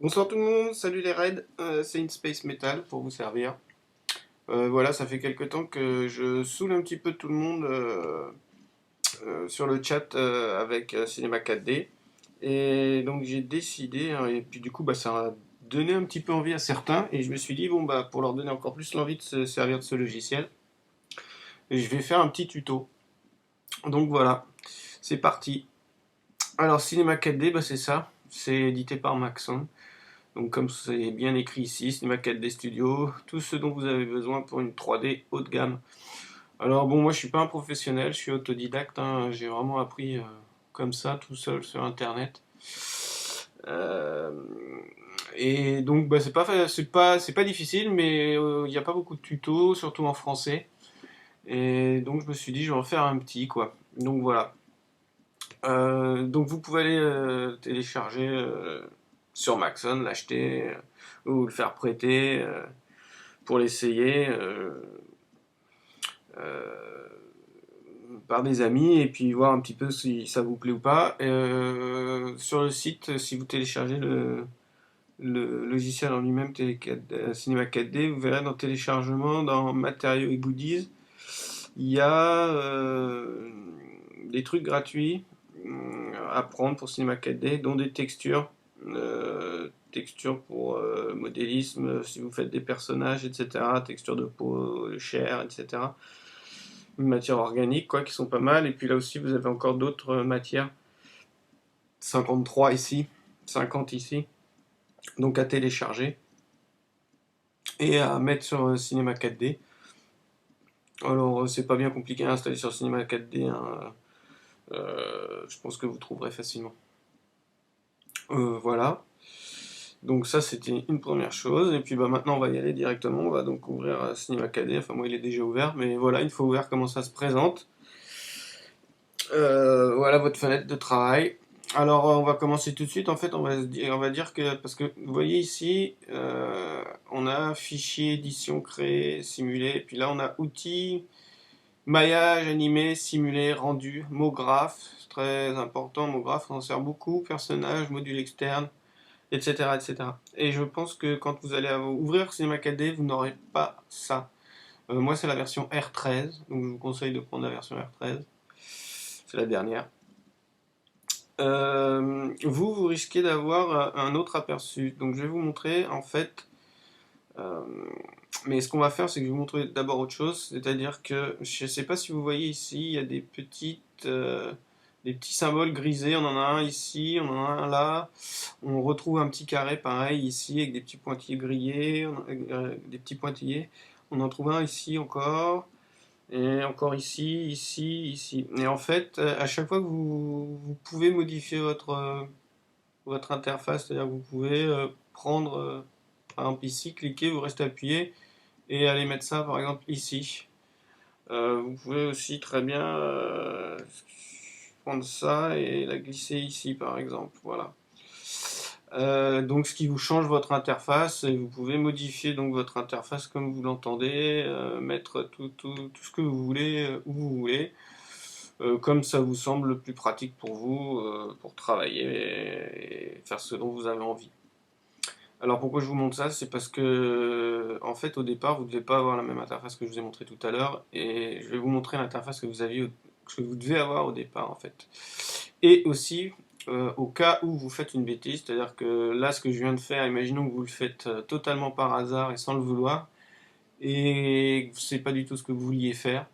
Bonsoir tout le monde, salut les raids, c'est Space Metal pour vous servir. Voilà, ça fait quelque temps que je saoule un petit peu tout le monde sur le chat avec Cinéma 4D. Et donc j'ai décidé, hein, et puis du coup ça a donné un petit peu envie à certains, et je me suis dit, bon bah pour leur donner encore plus l'envie de se servir de ce logiciel, je vais faire un petit tuto. Donc voilà, c'est parti. Alors Cinéma 4D, bah, c'est ça, c'est édité par Maxon. Donc comme c'est bien écrit ici, Cinema 4D Studio, tout ce dont vous avez besoin pour une 3D haut de gamme. Alors bon, moi je suis pas un professionnel, je suis autodidacte, hein, j'ai vraiment appris comme ça, tout seul sur internet. Euh, et donc bah, c'est pas difficile, mais il n'y a pas beaucoup de tutos, surtout en français. Et donc je me suis dit je vais en faire un petit quoi. Donc voilà. Donc vous pouvez aller télécharger sur Maxon, l'acheter ou le faire prêter pour l'essayer euh, par des amis et puis voir un petit peu si ça vous plaît ou pas. Sur le site, si vous téléchargez le logiciel en lui-même, Cinema 4D, vous verrez dans téléchargement, dans matériaux et goodies, il y a des trucs gratuits à prendre pour Cinema 4D, dont des textures. Textures pour modélisme, si vous faites des personnages, etc. Textures de peau, de chair, etc. Matières organiques, quoi, qui sont pas mal. Et puis là aussi, vous avez encore d'autres matières. 53 ici, 50 ici. Donc à télécharger et à mettre sur Cinema 4D. Alors, c'est pas bien compliqué à installer sur Cinema 4D, hein. Je pense que vous trouverez facilement. Voilà. Donc ça c'était une première chose. Et puis bah maintenant on va y aller directement. On va donc ouvrir Cinema 4D. Enfin moi il est déjà ouvert, mais voilà, une fois ouvert comment ça se présente. Voilà votre fenêtre de travail. Alors on va commencer tout de suite. En fait on va dire que parce que vous voyez ici on a fichier édition créé simulé. Et puis là on a outils maillage animé simulé rendu mot graphe. C'est très important mot graphe. On en sert beaucoup. Personnage module externe etc., etc. Et je pense que quand vous allez ouvrir Cinema 4D, vous n'aurez pas ça. Moi, c'est la version R13, donc je vous conseille de prendre la version R13. C'est la dernière. Vous risquez d'avoir un autre aperçu. Donc, je vais vous montrer, en fait. euh, mais ce qu'on va faire, c'est que je vais vous montrer d'abord autre chose. C'est-à-dire que, je ne sais pas si vous voyez ici, il y a des petits symboles grisés. On en a un ici, on en a un là. On retrouve un petit carré pareil ici avec des petits pointillés grillés, des petits pointillés. On en trouve un ici encore, et encore ici, ici, ici. Et en fait, à chaque fois que vous pouvez modifier votre interface, c'est-à-dire que vous pouvez prendre, par exemple ici, cliquer, vous restez appuyé, et aller mettre ça par exemple ici. Vous pouvez aussi très bien prendre ça et la glisser ici par exemple. Voilà. Donc ce qui vous change votre interface et vous pouvez modifier donc votre interface comme vous l'entendez, mettre tout ce que vous voulez où vous voulez, comme ça vous semble le plus pratique pour vous pour travailler et faire ce dont vous avez envie. Alors pourquoi je vous montre ça? C'est parce que en fait au départ vous ne devez pas avoir la même interface que je vous ai montré tout à l'heure et je vais vous montrer l'interface que vous devez avoir au départ en fait. Et aussi au cas où vous faites une bêtise, c'est-à-dire que là ce que je viens de faire, imaginons que vous le faites totalement par hasard et sans le vouloir et que c'est pas du tout ce que vous vouliez faire,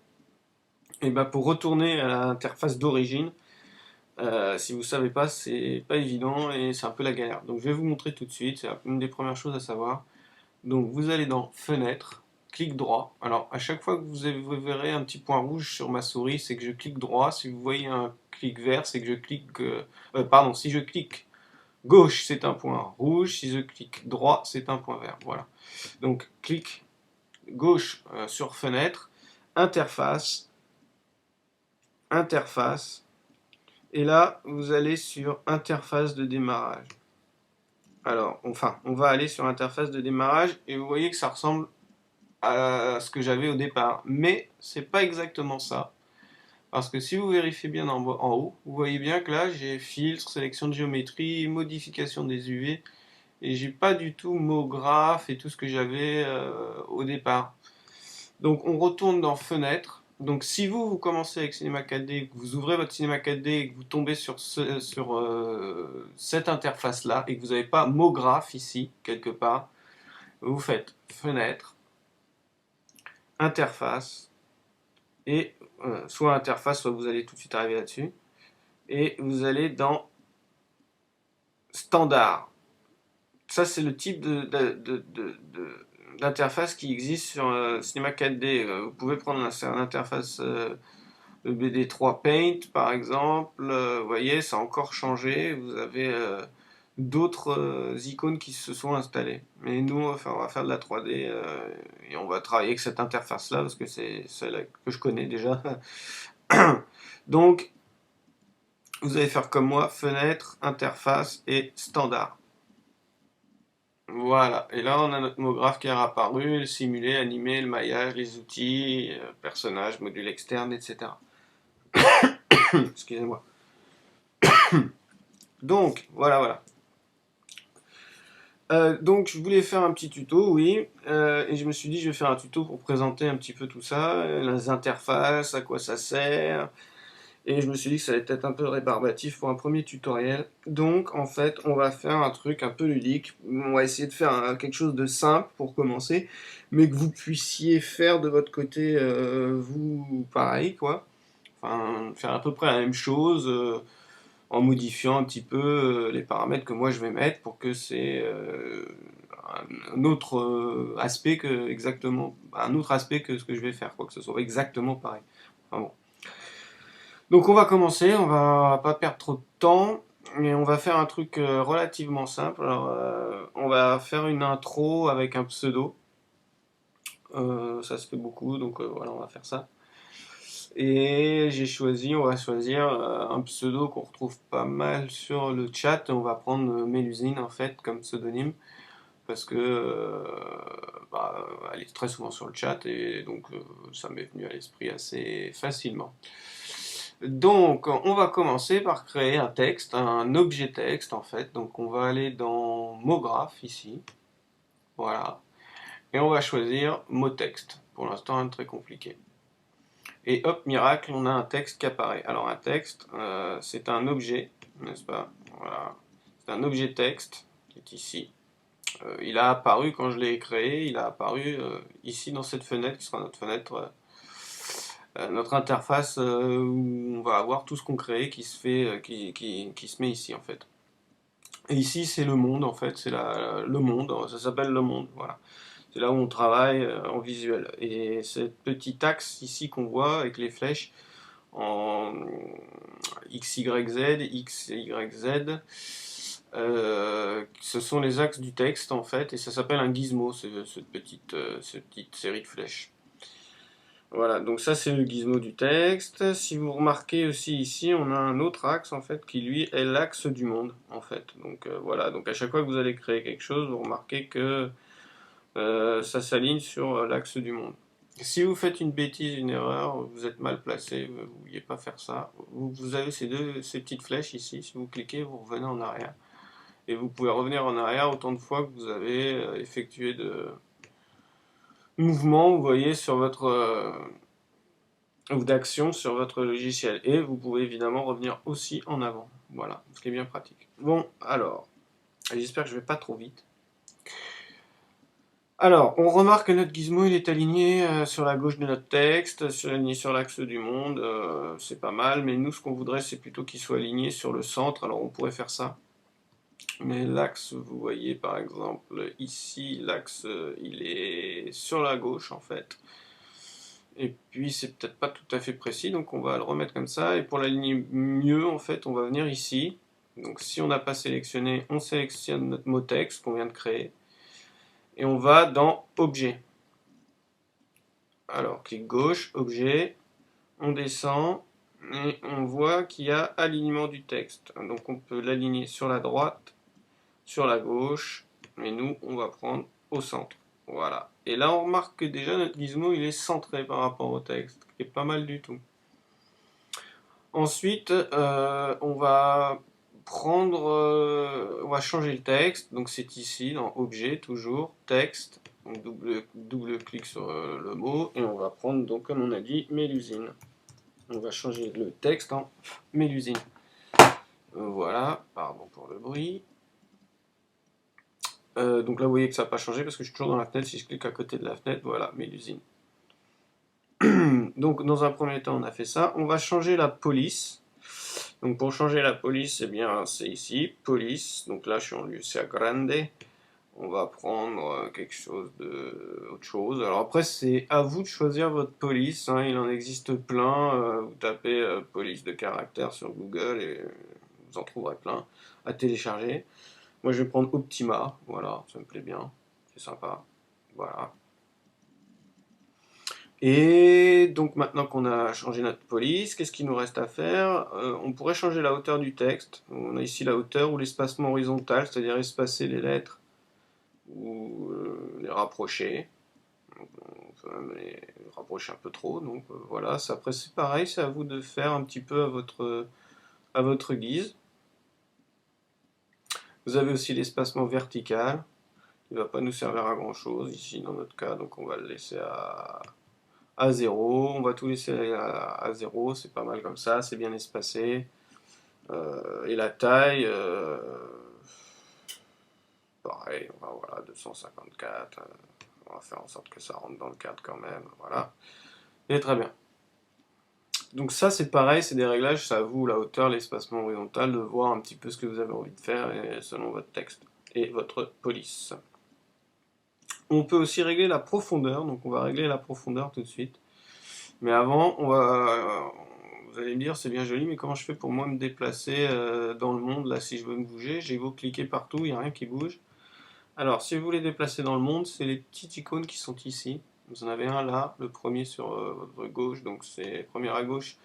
et ben pour retourner à l'interface d'origine, si vous ne savez pas, c'est pas évident et c'est un peu la galère. Donc je vais vous montrer tout de suite, c'est une des premières choses à savoir. Donc vous allez dans Fenêtre, clic droit. Alors à chaque fois que vous verrez un petit point rouge sur ma souris, c'est que je clique droit. Si vous voyez un clic vert, c'est que je clique... pardon, si je clique gauche, c'est un point rouge. Si je clique droit, c'est un point vert. Voilà. Donc clic gauche sur Fenêtre, Interface, Interface. Et là, vous allez sur Interface de démarrage. Alors, enfin, on va aller sur Interface de démarrage et vous voyez que ça ressemble à ce que j'avais au départ. Mais c'est pas exactement ça. Parce que si vous vérifiez bien en haut, vous voyez bien que là j'ai filtre, sélection de géométrie, modification des UV et j'ai pas du tout mot graphe et tout ce que j'avais au départ. Donc on retourne dans Fenêtre. Donc si vous commencez avec Cinema 4D, que vous ouvrez votre Cinema 4D et que vous tombez sur, cette interface-là et que vous n'avez pas mot graphe ici, quelque part, vous faites Fenêtre, Interface, et soit Interface, soit vous allez tout de suite arriver là-dessus, et vous allez dans Standard. Ça c'est le type d'interface qui existe sur Cinema 4D. Vous pouvez prendre une interface le BD3 Paint par exemple, vous voyez, ça a encore changé, vous avez d'autres icônes qui se sont installées. Mais nous, on va faire de la 3D et on va travailler avec cette interface-là parce que c'est celle que je connais déjà. Donc, vous allez faire comme moi, fenêtre, interface et standard. Voilà, et là on a notre mot graphe qui est apparu, le simulé, animé, le maillage, les outils, personnages, module externe, etc. Excusez-moi. Donc, voilà. Donc, je voulais faire un petit tuto, oui, et je me suis dit, je vais faire un tuto pour présenter un petit peu tout ça, les interfaces, à quoi ça sert, et je me suis dit que ça allait être un peu rébarbatif pour un premier tutoriel. Donc, en fait, on va faire un truc un peu ludique. On va essayer de faire quelque chose de simple pour commencer, mais que vous puissiez faire de votre côté, vous, pareil, quoi. Enfin, faire à peu près la même chose. En modifiant un petit peu les paramètres que moi je vais mettre pour que c'est un autre aspect que exactement un autre aspect que ce que je vais faire, quoi, que ce soit exactement pareil. Enfin bon. Donc on va commencer, on va pas perdre trop de temps, mais on va faire un truc relativement simple. Alors, on va faire une intro avec un pseudo. Ça se fait beaucoup, donc voilà, on va faire ça. Et on va choisir un pseudo qu'on retrouve pas mal sur le chat. On va prendre Mélusine en fait comme pseudonyme parce que elle est très souvent sur le chat et donc ça m'est venu à l'esprit assez facilement. Donc on va commencer par créer un texte, un objet texte en fait. Donc on va aller dans mot graphe ici, voilà, et on va choisir mot texte. Pour l'instant, rien de très compliqué. Et hop, miracle, on a un texte qui apparaît. Alors un texte, c'est un objet, n'est-ce pas? Voilà. C'est un objet texte qui est ici. Il a apparu quand je l'ai créé, il a apparu ici dans cette fenêtre, qui sera notre fenêtre, notre interface où on va avoir tout ce qu'on crée qui se fait, qui se met ici en fait. Et ici c'est le monde en fait, c'est le monde, ça s'appelle le monde, voilà. C'est là où on travaille en visuel. Et cette petite axe ici qu'on voit avec les flèches, en XYZ, XYZ. Ce sont les axes du texte en fait, et ça s'appelle un gizmo, cette petite série de flèches. Voilà, donc ça c'est le gizmo du texte. Si vous remarquez aussi ici, on a un autre axe en fait qui lui est l'axe du monde en fait. Donc voilà, donc à chaque fois que vous allez créer quelque chose, vous remarquez que ça s'aligne sur l'axe du monde. Si vous faites une bêtise, une erreur, vous êtes mal placé, vous ne vouliez pas faire ça, vous avez ces petites flèches ici, si vous cliquez, vous revenez en arrière. Et vous pouvez revenir en arrière autant de fois que vous avez effectué de mouvements, vous voyez, sur votre ou d'actions sur votre logiciel. Et vous pouvez évidemment revenir aussi en avant. Voilà, ce qui est bien pratique. Bon, alors, j'espère que je ne vais pas trop vite. Alors, on remarque que notre gizmo il est aligné sur la gauche de notre texte, aligné sur l'axe du monde, c'est pas mal, mais nous ce qu'on voudrait c'est plutôt qu'il soit aligné sur le centre, alors on pourrait faire ça. Mais l'axe, vous voyez par exemple ici, l'axe il est sur la gauche en fait. Et puis c'est peut-être pas tout à fait précis, donc on va le remettre comme ça, et pour l'aligner mieux en fait on va venir ici. Donc si on n'a pas sélectionné, on sélectionne notre mot texte qu'on vient de créer. Et on va dans Objet. Alors, clic gauche, Objet, on descend, et on voit qu'il y a alignement du texte. Donc on peut l'aligner sur la droite, sur la gauche, mais nous, on va prendre au centre. Voilà. Et là, on remarque que déjà, notre gizmo, il est centré par rapport au texte, qui est pas mal du tout. Ensuite, on va prendre, on va changer le texte, donc c'est ici, dans Objet, toujours, texte, donc double clic sur le mot, et on va prendre, donc comme on a dit, Mélusine. On va changer le texte en Mélusine. Voilà, pardon pour le bruit. Donc là, vous voyez que ça n'a pas changé parce que je suis toujours dans la fenêtre. Si je clique à côté de la fenêtre, voilà, Mélusine. Donc, dans un premier temps, on a fait ça. On va changer la police. Donc, pour changer la police, eh bien, c'est ici, police. Donc là, je suis en Lucia Grande. On va prendre quelque chose de autre chose. Alors après, c'est à vous de choisir votre police, hein. Il en existe plein. Vous tapez police de caractère sur Google et vous en trouverez plein à télécharger. Moi, je vais prendre Optima. Voilà, ça me plaît bien. C'est sympa. Voilà. Et donc maintenant qu'on a changé notre police, qu'est-ce qu'il nous reste à faire? On pourrait changer la hauteur du texte. On a ici la hauteur ou l'espacement horizontal, c'est-à-dire espacer les lettres ou les rapprocher. On peut même les rapprocher un peu trop. Donc voilà, après c'est pareil, c'est à vous de faire un petit peu à votre guise. Vous avez aussi l'espacement vertical, qui ne va pas nous servir à grand chose ici dans notre cas, donc on va le laisser à 0. On va tout laisser à 0, c'est pas mal comme ça, c'est bien espacé. Et la taille, pareil, voilà, 254. On va faire en sorte que ça rentre dans le cadre quand même. Voilà. Et très bien. Donc ça c'est pareil, c'est des réglages, c'est à vous la hauteur, l'espacement horizontal, de voir un petit peu ce que vous avez envie de faire selon votre texte et votre police. On peut aussi régler la profondeur, donc on va régler la profondeur tout de suite. Mais avant, vous allez me dire c'est bien joli, mais comment je fais pour moi me déplacer dans le monde là si je veux me bouger? J'ai beau cliquer partout, il n'y a rien qui bouge. Alors si vous voulez déplacer dans le monde, c'est les petites icônes qui sont ici. Vous en avez un là, le premier sur votre gauche, donc c'est premier à gauche.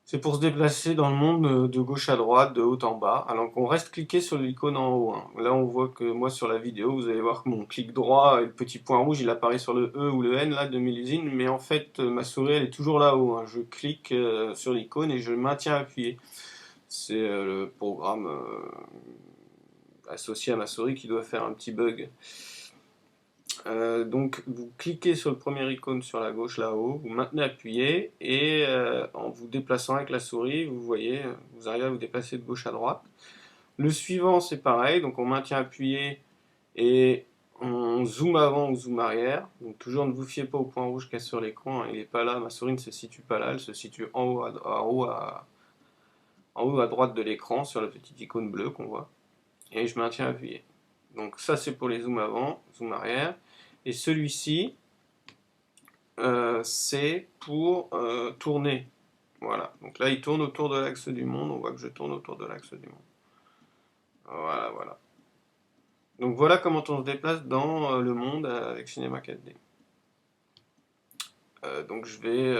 C'est pour se déplacer dans le monde de gauche à droite, de haut en bas. Alors qu'on reste cliqué sur l'icône en haut, hein. Là on voit que moi sur la vidéo, vous allez voir que mon clic droit et le petit point rouge, il apparaît sur le E ou le N là de Mélusine, mais en fait ma souris elle est toujours là-haut, hein. Je clique sur l'icône et je maintiens appuyé. C'est le programme associé à ma souris qui doit faire un petit bug. Donc vous cliquez sur le premier icône sur la gauche là-haut, vous maintenez appuyé et en vous déplaçant avec la souris, vous voyez, vous arrivez à vous déplacer de gauche à droite. Le suivant c'est pareil, donc on maintient appuyé et on zoome avant ou zoom arrière. Donc toujours ne vous fiez pas au point rouge qu'il y a sur l'écran, hein. Il n'est pas là, ma souris ne se situe pas là, elle se situe en haut à droite de l'écran sur la petite icône bleue qu'on voit. Et je maintiens appuyé. Donc ça c'est pour les zooms avant, zoom arrière. Et celui-ci, c'est pour tourner. Voilà. Donc là, il tourne autour de l'axe du monde. On voit que je tourne autour de l'axe du monde. Voilà, voilà. Donc voilà comment on se déplace dans le monde avec Cinema 4D. Donc je vais...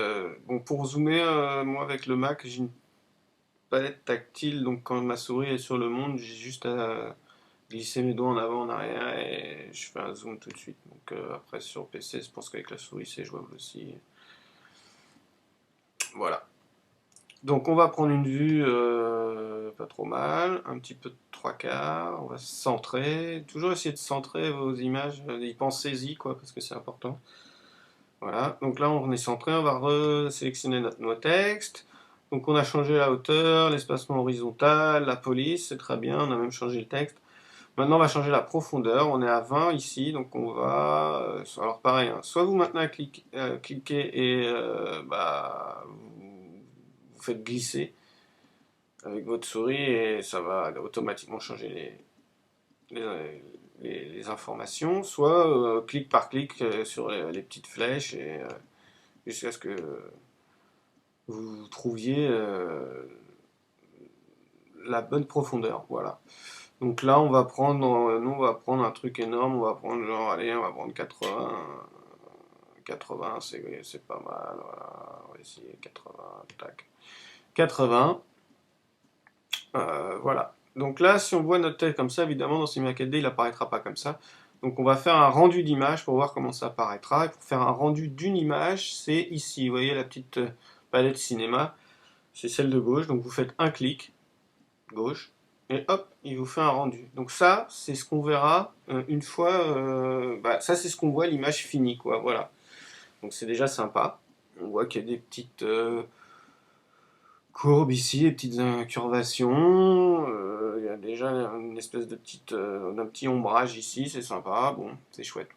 bon, pour zoomer, moi avec le Mac, j'ai une palette tactile. Donc quand ma souris est sur le monde, j'ai juste à glisser mes doigts en avant, en arrière et je fais un zoom tout de suite. Donc après sur PC, je pense qu'avec la souris c'est jouable aussi. Voilà. Donc on va prendre une vue pas trop mal, un petit peu de 3/4, on va se centrer, toujours essayer de centrer vos images, y pensez-y quoi, parce que c'est important. Voilà, donc là on est centré, on va resélectionner notre mot texte. Donc on a changé la hauteur, l'espacement horizontal, la police, c'est très bien, on a même changé le texte. Maintenant on va changer la profondeur, on est à 20 ici, donc on va... alors pareil, hein, soit vous maintenant cliquez et vous faites glisser avec votre souris et ça va automatiquement changer les informations, soit clic par clic sur les petites flèches et jusqu'à ce que vous trouviez la bonne profondeur. Voilà. Donc là, on va prendre, nous, on va prendre un truc énorme, on va prendre genre, allez, on va prendre 80. 80, c'est pas mal. Voilà. On va essayer 80, tac. 80. Voilà. Donc là, si on voit notre tête comme ça, évidemment, dans Cinema 4D, il apparaîtra pas comme ça. Donc on va faire un rendu d'image pour voir comment ça apparaîtra. Et pour faire un rendu d'une image, c'est ici. Vous voyez la petite palette cinéma, c'est celle de gauche. Donc vous faites un clic. gauche, et hop, il vous fait un rendu. Donc ça, c'est ce qu'on verra une fois, ça c'est ce qu'on voit l'image finie, quoi, voilà. Donc c'est déjà sympa. On voit qu'il y a des petites courbes ici, des petites incurvations. Il y a déjà une espèce de d'un petit ombrage ici, c'est sympa. Bon, c'est chouette.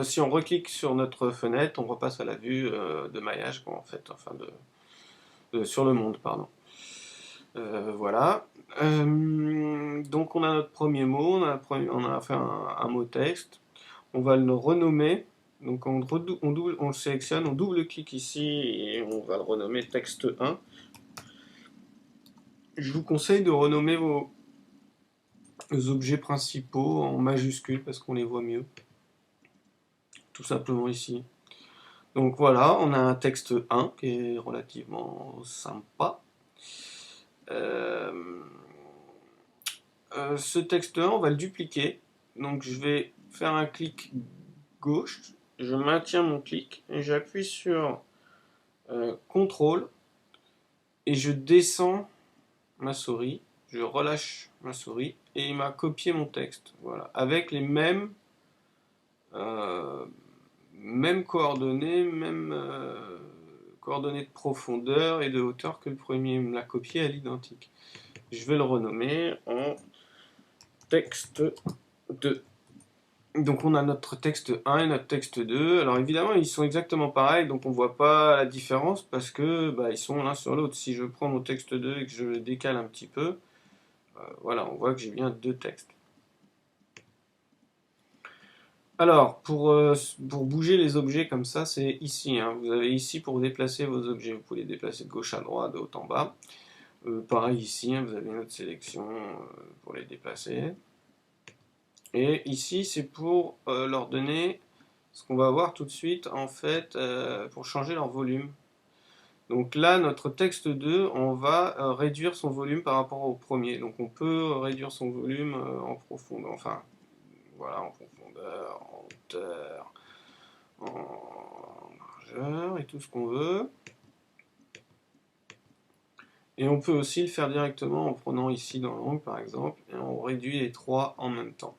Si on reclique sur notre fenêtre, on repasse à la vue de maillage, quoi, en fait, enfin sur le monde, pardon. Voilà. Donc on a notre premier mot, on a fait un mot texte. On va le renommer. Donc on le sélectionne, on double-clique ici et on va le renommer texte 1. Je vous conseille de renommer vos objets principaux en majuscules parce qu'on les voit mieux. Tout simplement ici. Donc voilà, on a un texte 1 qui est relativement sympa. Ce texte 1, on va le dupliquer. Donc je vais faire un clic gauche, je maintiens mon clic et j'appuie sur CTRL et je descends ma souris, je relâche ma souris et il m'a copié mon texte. Voilà, avec les mêmes coordonnées, coordonnées de profondeur et de hauteur que le premier me l'a copié à l'identique. Je vais le renommer en texte 2. Donc on a notre texte 1 et notre texte 2. Alors évidemment ils sont exactement pareils, donc on ne voit pas la différence parce que ils sont l'un sur l'autre. Si je prends mon texte 2 et que je le décale un petit peu, voilà, on voit que j'ai bien deux textes. Alors pour bouger les objets comme ça, c'est ici, hein. Vous avez ici pour déplacer vos objets, vous pouvez les déplacer de gauche à droite, de haut en bas. Pareil ici, hein, vous avez une autre sélection pour les déplacer. Et ici c'est pour leur donner ce qu'on va voir tout de suite en fait pour changer leur volume. Donc là, notre texte 2, on va réduire son volume par rapport au premier. Donc on peut réduire son volume en profondeur, enfin voilà, en profondeur, en hauteur, en largeur et tout ce qu'on veut. Et on peut aussi le faire directement en prenant ici dans l'angle par exemple, et on réduit les trois en même temps.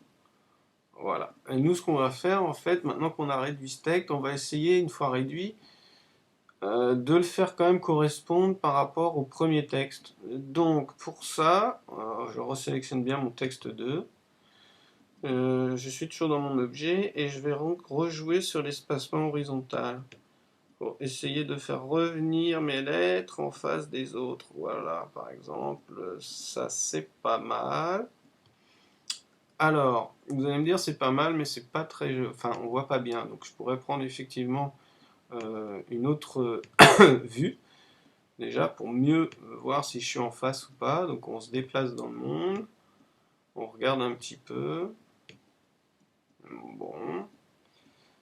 Voilà. Et nous, ce qu'on va faire en fait, maintenant qu'on a réduit ce texte, on va essayer, une fois réduit, de le faire quand même correspondre par rapport au premier texte. Donc pour ça, je resélectionne bien mon texte 2. Je suis toujours dans mon objet et je vais rejouer sur l'espacement horizontal pour essayer de faire revenir mes lettres en face des autres. Voilà, par exemple, ça c'est pas mal. Alors, vous allez me dire c'est pas mal, mais c'est pas très, enfin on voit pas bien. Donc je pourrais prendre effectivement une autre vue déjà pour mieux voir si je suis en face ou pas. Donc on se déplace dans le monde, on regarde un petit peu. Bon,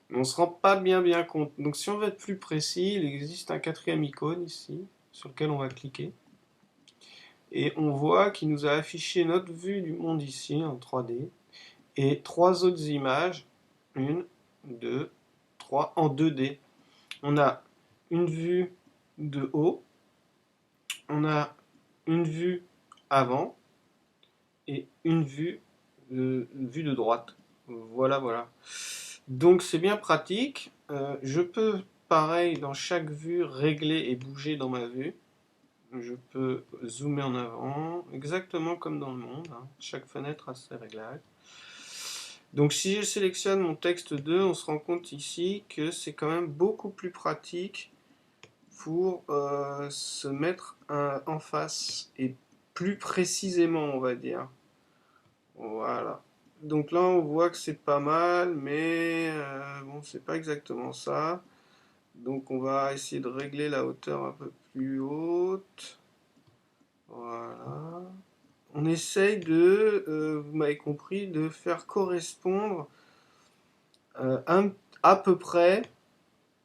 mais on se rend pas bien compte. Donc si on veut être plus précis, il existe un quatrième icône ici sur lequel on va cliquer. Et on voit qu'il nous a affiché notre vue du monde ici en 3D et trois autres images, une, deux, trois, en 2D. On a une vue de haut, on a une vue avant et une vue de droite. Voilà, voilà. Donc c'est bien pratique. Je peux, pareil, dans chaque vue, régler et bouger dans ma vue. Je peux zoomer en avant, exactement comme dans le monde, hein. Chaque fenêtre a ses réglages. Donc si je sélectionne mon texte 2, on se rend compte ici que c'est quand même beaucoup plus pratique pour se mettre en face et plus précisément, on va dire. Voilà. Donc là, on voit que c'est pas mal, mais bon, c'est pas exactement ça. Donc on va essayer de régler la hauteur un peu plus haute. Voilà. On essaye de, vous m'avez compris, de faire correspondre à peu près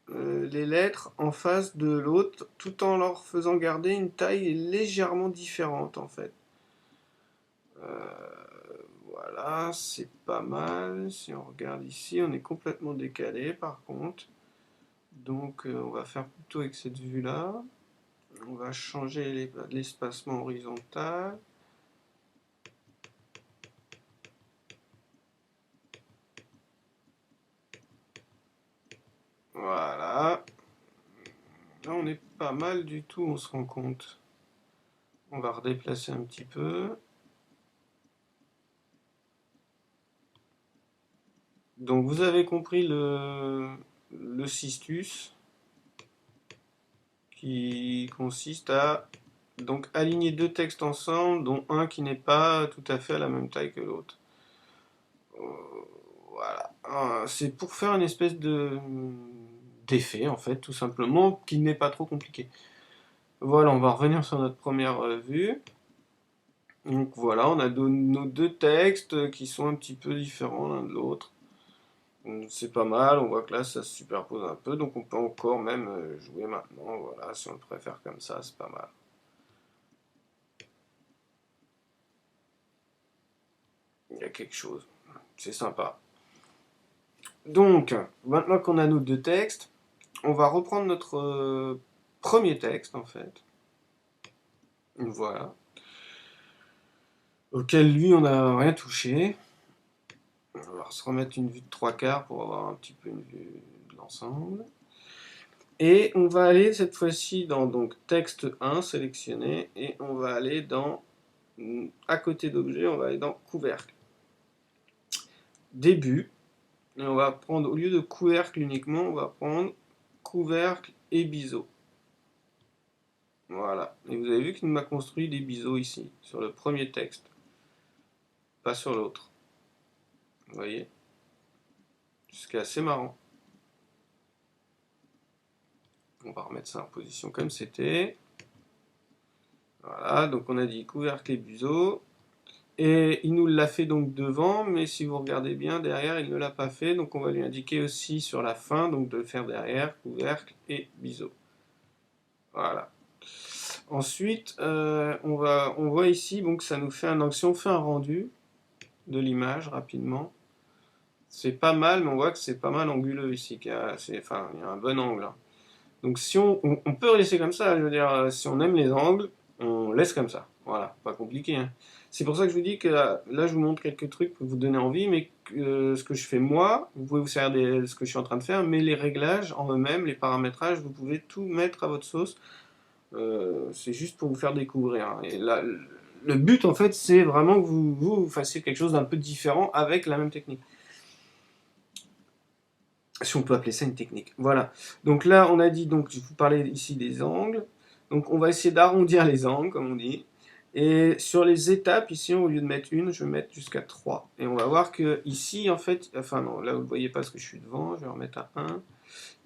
les lettres en face de l'autre, tout en leur faisant garder une taille légèrement différente en fait. Voilà, c'est pas mal. Si on regarde ici, on est complètement décalé par contre. Donc on va faire plutôt avec cette vue là. On va changer l'espacement horizontal. Voilà. Là, on est pas mal du tout, on se rend compte. On va redéplacer un petit peu. Donc, vous avez compris le cistus qui consiste à donc aligner deux textes ensemble, dont un qui n'est pas tout à fait à la même taille que l'autre. Voilà. C'est pour faire une espèce d'effet, en fait, tout simplement, qui n'est pas trop compliqué. Voilà, on va revenir sur notre première vue. Donc voilà, on a nos deux textes qui sont un petit peu différents l'un de l'autre. C'est pas mal, on voit que là ça se superpose un peu, donc on peut encore même jouer maintenant, voilà, si on le préfère comme ça, c'est pas mal. Il y a quelque chose, c'est sympa. Donc, maintenant qu'on a nos deux textes, on va reprendre notre premier texte en fait. Voilà. Auquel lui on n'a rien touché. On va se remettre une vue de 3/4 pour avoir un petit peu une vue de l'ensemble. Et on va aller cette fois-ci dans donc texte 1 sélectionné et on va aller dans à côté d'objet, on va aller dans couvercle. Début, et on va prendre au lieu de couvercle uniquement, on va prendre couvercle et biseau. Voilà. Et vous avez vu qu'il m'a construit des biseaux ici sur le premier texte, pas sur l'autre. Vous voyez? Ce qui est assez marrant. On va remettre ça en position comme c'était. Voilà, donc on a dit couvercle et biseau. Et il nous l'a fait donc devant, mais si vous regardez bien, derrière, il ne l'a pas fait. Donc on va lui indiquer aussi sur la fin, donc de le faire derrière, couvercle et biseau. Voilà. Ensuite, on voit ici, donc ça nous fait un angle. Si on fait un rendu de l'image rapidement, c'est pas mal, mais on voit que c'est pas mal anguleux ici. Enfin, il y a un bon angle. Hein. Donc si on peut laisser comme ça, je veux dire, si on aime les angles, on laisse comme ça. Voilà, pas compliqué. Hein. C'est pour ça que je vous dis que là, je vous montre quelques trucs pour vous donner envie, mais ce que je fais moi, vous pouvez vous servir de ce que je suis en train de faire, mais les réglages en eux-mêmes, les paramétrages, vous pouvez tout mettre à votre sauce. C'est juste pour vous faire découvrir. Hein. Et là, le but en fait, c'est vraiment que vous fassiez quelque chose d'un peu différent avec la même technique. Si on peut appeler ça une technique. Voilà. Donc là, on a dit, donc je vous parlais ici des angles. Donc on va essayer d'arrondir les angles, comme on dit. Et sur les étapes, ici, au lieu de mettre une, je vais mettre jusqu'à 3. Et on va voir que ici, en fait, enfin non, là vous ne voyez pas ce que je suis devant, je vais remettre à 1.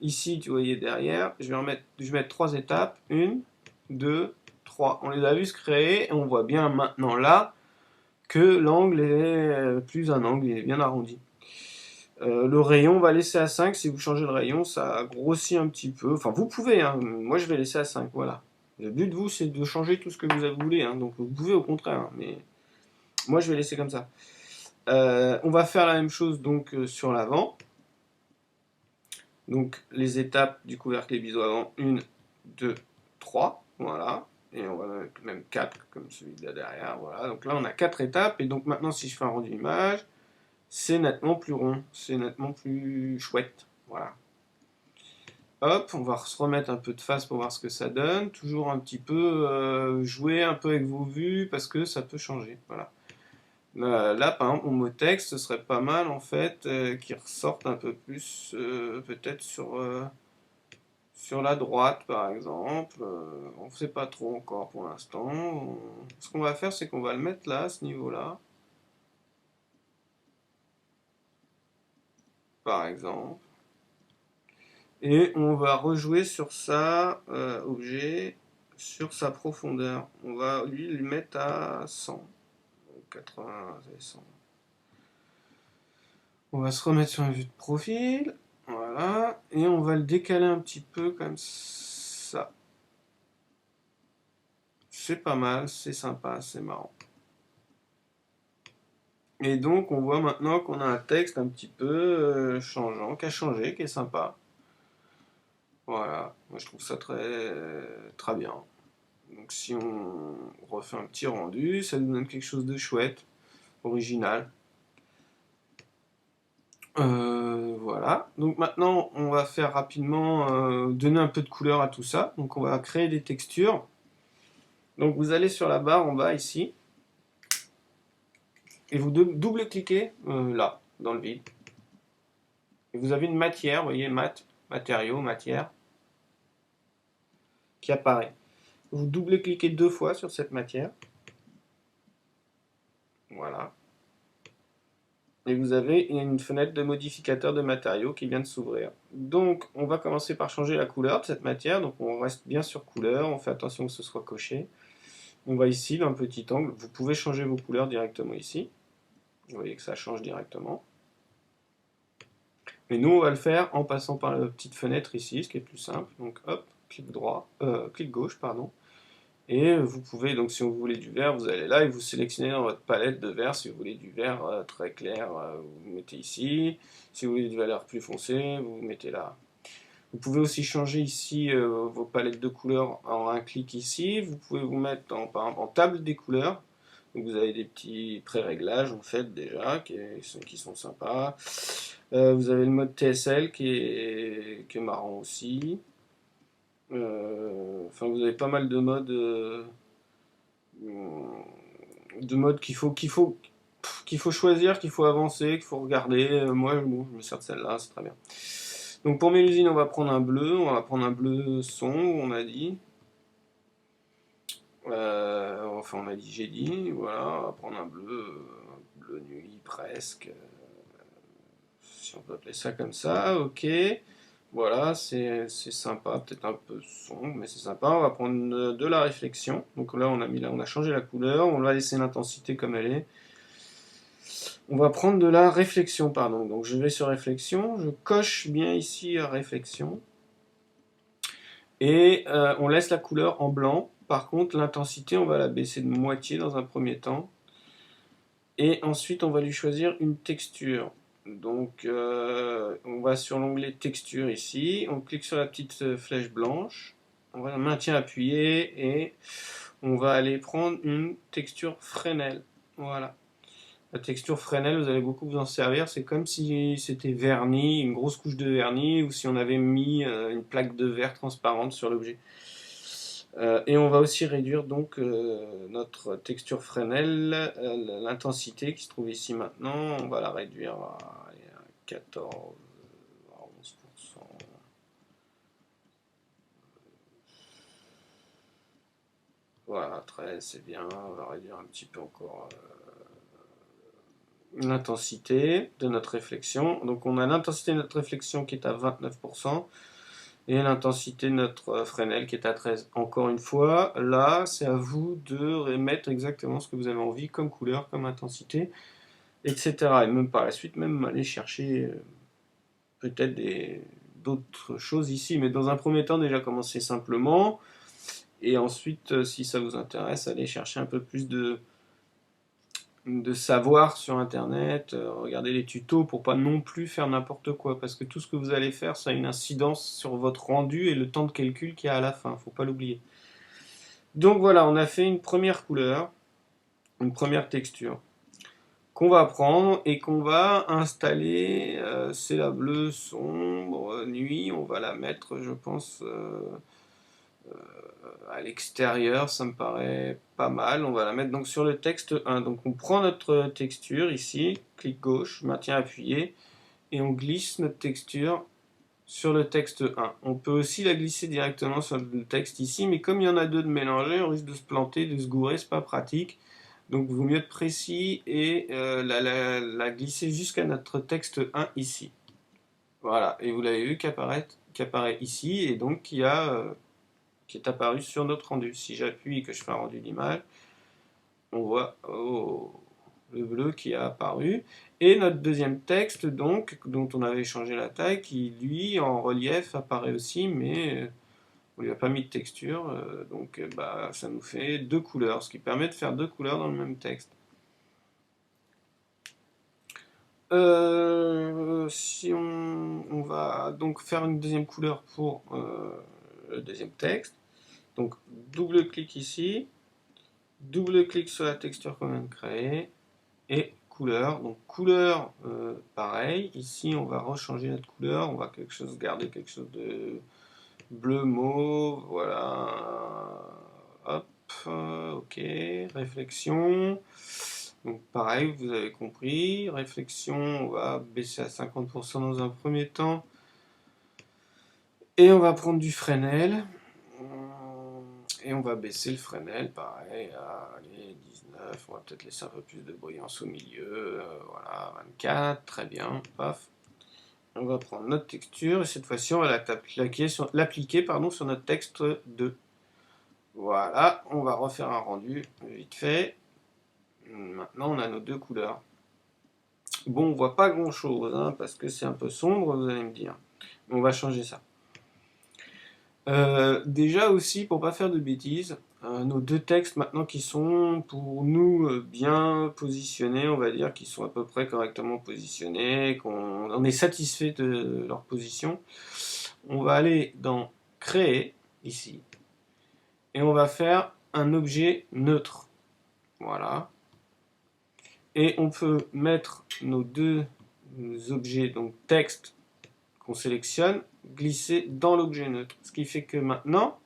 Ici, tu voyais derrière, je vais mettre 3 étapes. 1, 2, 3. On les a vu se créer, et on voit bien maintenant là que l'angle est plus un angle, il est bien arrondi. Le rayon, on va laisser à 5. Si vous changez le rayon, ça grossit un petit peu. Enfin, vous pouvez, hein. Moi je vais laisser à 5, voilà. Le but de vous, c'est de changer tout ce que vous voulez, hein. Donc vous pouvez au contraire, hein. Mais moi je vais laisser comme ça. On va faire la même chose donc sur l'avant. Donc les étapes du couvercle et biseau avant, 1, 2, 3, voilà. Et on va mettre même 4 comme celui de là derrière, voilà. Donc là on a 4 étapes, et donc maintenant si je fais un rendu image, c'est nettement plus rond, c'est nettement plus chouette, voilà. Hop, on va se remettre un peu de face pour voir ce que ça donne. Toujours un petit peu jouer un peu avec vos vues parce que ça peut changer. Voilà. Là, par exemple, mon mot texte, ce serait pas mal en fait qu'il ressorte un peu plus, peut-être sur la droite par exemple. On ne sait pas trop encore pour l'instant. Ce qu'on va faire, c'est qu'on va le mettre là, à ce niveau-là. Par exemple. Et on va rejouer sur ça, objet, sur sa profondeur. On va lui mettre à 100. 80 et 100. On va se remettre sur une vue de profil. Voilà. Et on va le décaler un petit peu comme ça. C'est pas mal, c'est sympa, c'est marrant. Et donc on voit maintenant qu'on a un texte un petit peu changeant, qui a changé, qui est sympa. Voilà. Moi je trouve ça très, très bien. Donc si on refait un petit rendu, ça nous donne quelque chose de chouette, original. Voilà. Donc maintenant, on va faire rapidement donner un peu de couleur à tout ça. Donc on va créer des textures. Donc vous allez sur la barre en bas ici, et vous double-cliquez là, dans le vide. Et vous avez une matière, vous voyez, matériaux, matière, qui apparaît. Vous double-cliquez 2 fois sur cette matière. Voilà. Et vous avez une fenêtre de modificateur de matériaux qui vient de s'ouvrir. Donc on va commencer par changer la couleur de cette matière. Donc on reste bien sur couleur, on fait attention que ce soit coché. On va ici dans le petit angle, vous pouvez changer vos couleurs directement ici. Vous voyez que ça change directement. Mais nous on va le faire en passant par la petite fenêtre ici, ce qui est plus simple. Donc hop, clic gauche, pardon. Et vous pouvez, donc si vous voulez du vert, vous allez là et vous sélectionnez dans votre palette de vert. Si vous voulez du vert très clair, vous mettez ici. Si vous voulez du vert plus foncé, vous mettez là. Vous pouvez aussi changer ici vos palettes de couleurs en un clic ici. Vous pouvez vous mettre par exemple, en table des couleurs. Donc vous avez des petits pré-réglages en fait déjà qui sont sympas. Vous avez le mode TSL qui est marrant aussi. Enfin, vous avez pas mal de modes qu'il faut choisir, qu'il faut avancer, qu'il faut regarder. Moi, bon, je me sers de celle-là, c'est très bien. Donc pour Mélusine, on va prendre un bleu, son, on a dit. Enfin, on a dit, j'ai dit, voilà, on va prendre un bleu nuit presque. Si on peut appeler ça comme ça, ok. Voilà, c'est sympa, peut-être un peu sombre, mais c'est sympa. On va prendre de la réflexion. Donc là, on a changé la couleur. On va laisser l'intensité comme elle est. On va prendre de la réflexion, pardon. Donc je vais sur réflexion, je coche bien ici réflexion. Et on laisse la couleur en blanc. Par contre, l'intensité, on va la baisser de moitié dans un premier temps. Et ensuite, on va lui choisir une texture. Donc, on va sur l'onglet texture ici. On clique sur la petite flèche blanche. On va maintien appuyé et on va aller prendre une texture Fresnel. Voilà. La texture Fresnel, vous allez beaucoup vous en servir. C'est comme si c'était verni, une grosse couche de vernis, ou si on avait mis une plaque de verre transparente sur l'objet. Et on va aussi réduire donc notre texture Fresnel, l'intensité qui se trouve ici maintenant, on va la réduire à 14, à 11%. Voilà, 13 c'est bien, on va réduire un petit peu encore l'intensité de notre réflexion. Donc on a l'intensité de notre réflexion qui est à 29%. Et l'intensité de notre Fresnel qui est à 13. Encore une fois, là, c'est à vous de remettre exactement ce que vous avez envie comme couleur, comme intensité, etc. Et même par la suite, même aller chercher peut-être d'autres choses ici. Mais dans un premier temps, déjà commencer simplement. Et ensuite, si ça vous intéresse, aller chercher un peu plus de savoir sur internet, regarder les tutos pour pas non plus faire n'importe quoi, parce que tout ce que vous allez faire, ça a une incidence sur votre rendu et le temps de calcul qu'il y a à la fin, faut pas l'oublier. Donc voilà, on a fait une première couleur, une première texture, qu'on va prendre et qu'on va installer, c'est la bleue sombre, nuit, on va la mettre, je pense, à l'extérieur, ça me paraît pas mal. On va la mettre donc sur le texte 1. Donc on prend notre texture ici, clic gauche, maintien appuyé, et on glisse notre texture sur le texte 1. On peut aussi la glisser directement sur le texte ici, mais comme il y en a deux de mélangés, on risque de se planter, de se gourer, c'est pas pratique. Donc il vaut mieux être précis et la glisser jusqu'à notre texte 1 ici. Voilà, et vous l'avez vu qui apparaît ici, et donc qui est apparu sur notre rendu. Si j'appuie et que je fais un rendu d'image, on voit le bleu qui a apparu. Et notre deuxième texte, donc, dont on avait changé la taille, qui lui, en relief, apparaît aussi, mais on lui a pas mis de texture, donc bah, ça nous fait deux couleurs, ce qui permet de faire deux couleurs dans le même texte. Si on va donc faire une deuxième couleur pour le deuxième texte, Donc double-clic ici, double-clic sur la texture qu'on vient de créer, et couleur. Donc couleur, pareil, ici on va rechanger notre couleur, on va garder quelque chose de bleu mauve, voilà, hop, ok, réflexion, donc pareil, vous avez compris, réflexion, on va baisser à 50% dans un premier temps, et on va prendre du Fresnel, et on va baisser le Fresnel, pareil, à allez, 19, on va peut-être laisser un peu plus de brillance au milieu, voilà, 24, très bien, paf. On va prendre notre texture, et cette fois-ci, on va l'appliquer sur notre texte 2. Voilà, on va refaire un rendu vite fait. Maintenant, on a nos deux couleurs. Bon, on voit pas grand-chose, hein, parce que c'est un peu sombre, vous allez me dire. On va changer ça. Déjà aussi, pour pas faire de bêtises, nos deux textes maintenant qui sont pour nous bien positionnés, on va dire, qui sont à peu près correctement positionnés, qu'on est satisfait de leur position, on va aller dans Créer, ici, et on va faire un objet neutre. Voilà. Et on peut mettre nos deux objets, donc texte qu'on sélectionne, glisser dans l'objet neutre. Ce qui fait que maintenant,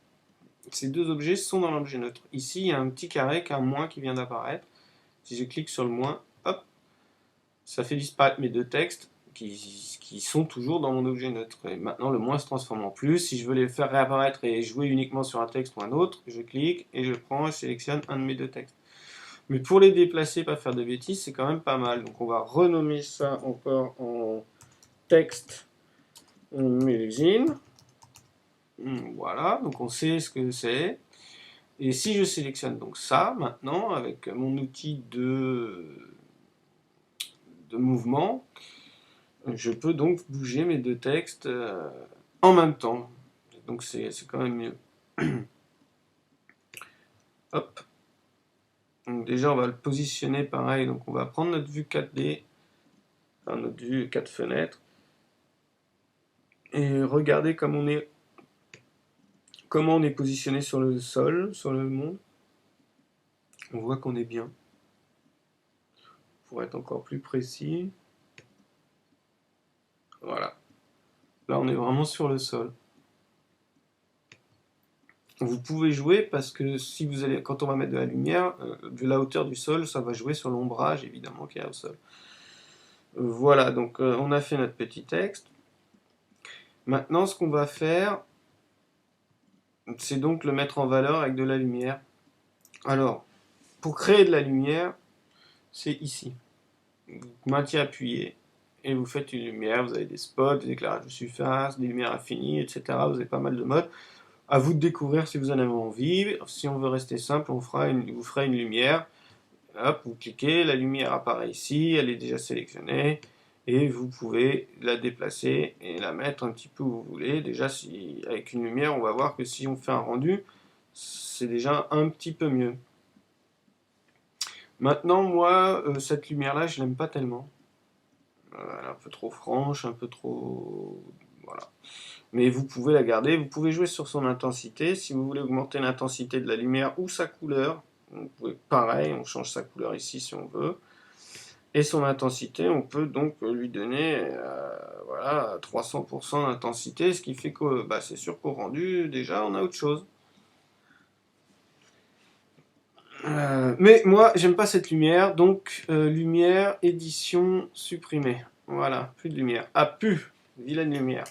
ces deux objets sont dans l'objet neutre. Ici, il y a un petit carré, un moins qui vient d'apparaître. Si je clique sur le moins, hop, ça fait disparaître mes deux textes qui sont toujours dans mon objet neutre. Et maintenant, le moins se transforme en plus. Si je veux les faire réapparaître et jouer uniquement sur un texte ou un autre, je clique et je prends et sélectionne un de mes deux textes. Mais pour les déplacer, pas faire de bêtises, c'est quand même pas mal. Donc on va renommer ça encore en texte magazine. Voilà, donc on sait ce que c'est. Et si je sélectionne donc ça, maintenant, avec mon outil de mouvement, je peux donc bouger mes deux textes en même temps. Donc c'est quand même mieux. Hop. Donc déjà, on va le positionner pareil. Donc on va prendre notre vue 4D, enfin notre vue 4 fenêtres, et regarder comment on est positionné sur le sol, sur le monde. On voit qu'on est bien. Pour être encore plus précis. Voilà. Là, on est vraiment sur le sol. Vous pouvez jouer parce que si vous allez, quand on va mettre de la lumière, de la hauteur du sol, ça va jouer sur l'ombrage évidemment qu'il y a au sol. Voilà, donc on a fait notre petit texte. Maintenant, ce qu'on va faire, c'est donc le mettre en valeur avec de la lumière. Alors, pour créer de la lumière, c'est ici. Maintien appuyé, et vous faites une lumière, vous avez des spots, des éclairages de surface, des lumières infinies, etc. Vous avez pas mal de modes. À vous de découvrir si vous en avez envie. Si on veut rester simple, vous fera une lumière. Hop, vous cliquez, la lumière apparaît ici, elle est déjà sélectionnée, et vous pouvez la déplacer et la mettre un petit peu où vous voulez. Déjà, avec une lumière, on va voir que si on fait un rendu, c'est déjà un petit peu mieux. Maintenant, moi, cette lumière-là, je l'aime pas tellement. Elle est un peu trop franche, un peu trop... Voilà. Mais vous pouvez la garder, vous pouvez jouer sur son intensité. Si vous voulez augmenter l'intensité de la lumière ou sa couleur, vous pouvez, pareil, on change sa couleur ici si on veut. Et son intensité, on peut donc lui donner voilà, 300% d'intensité, ce qui fait que bah, c'est sûr qu'au rendu, déjà, on a autre chose. Mais moi, j'aime pas cette lumière, donc lumière, édition, supprimée. Voilà, plus de lumière. Ah, plus, vilaine lumière.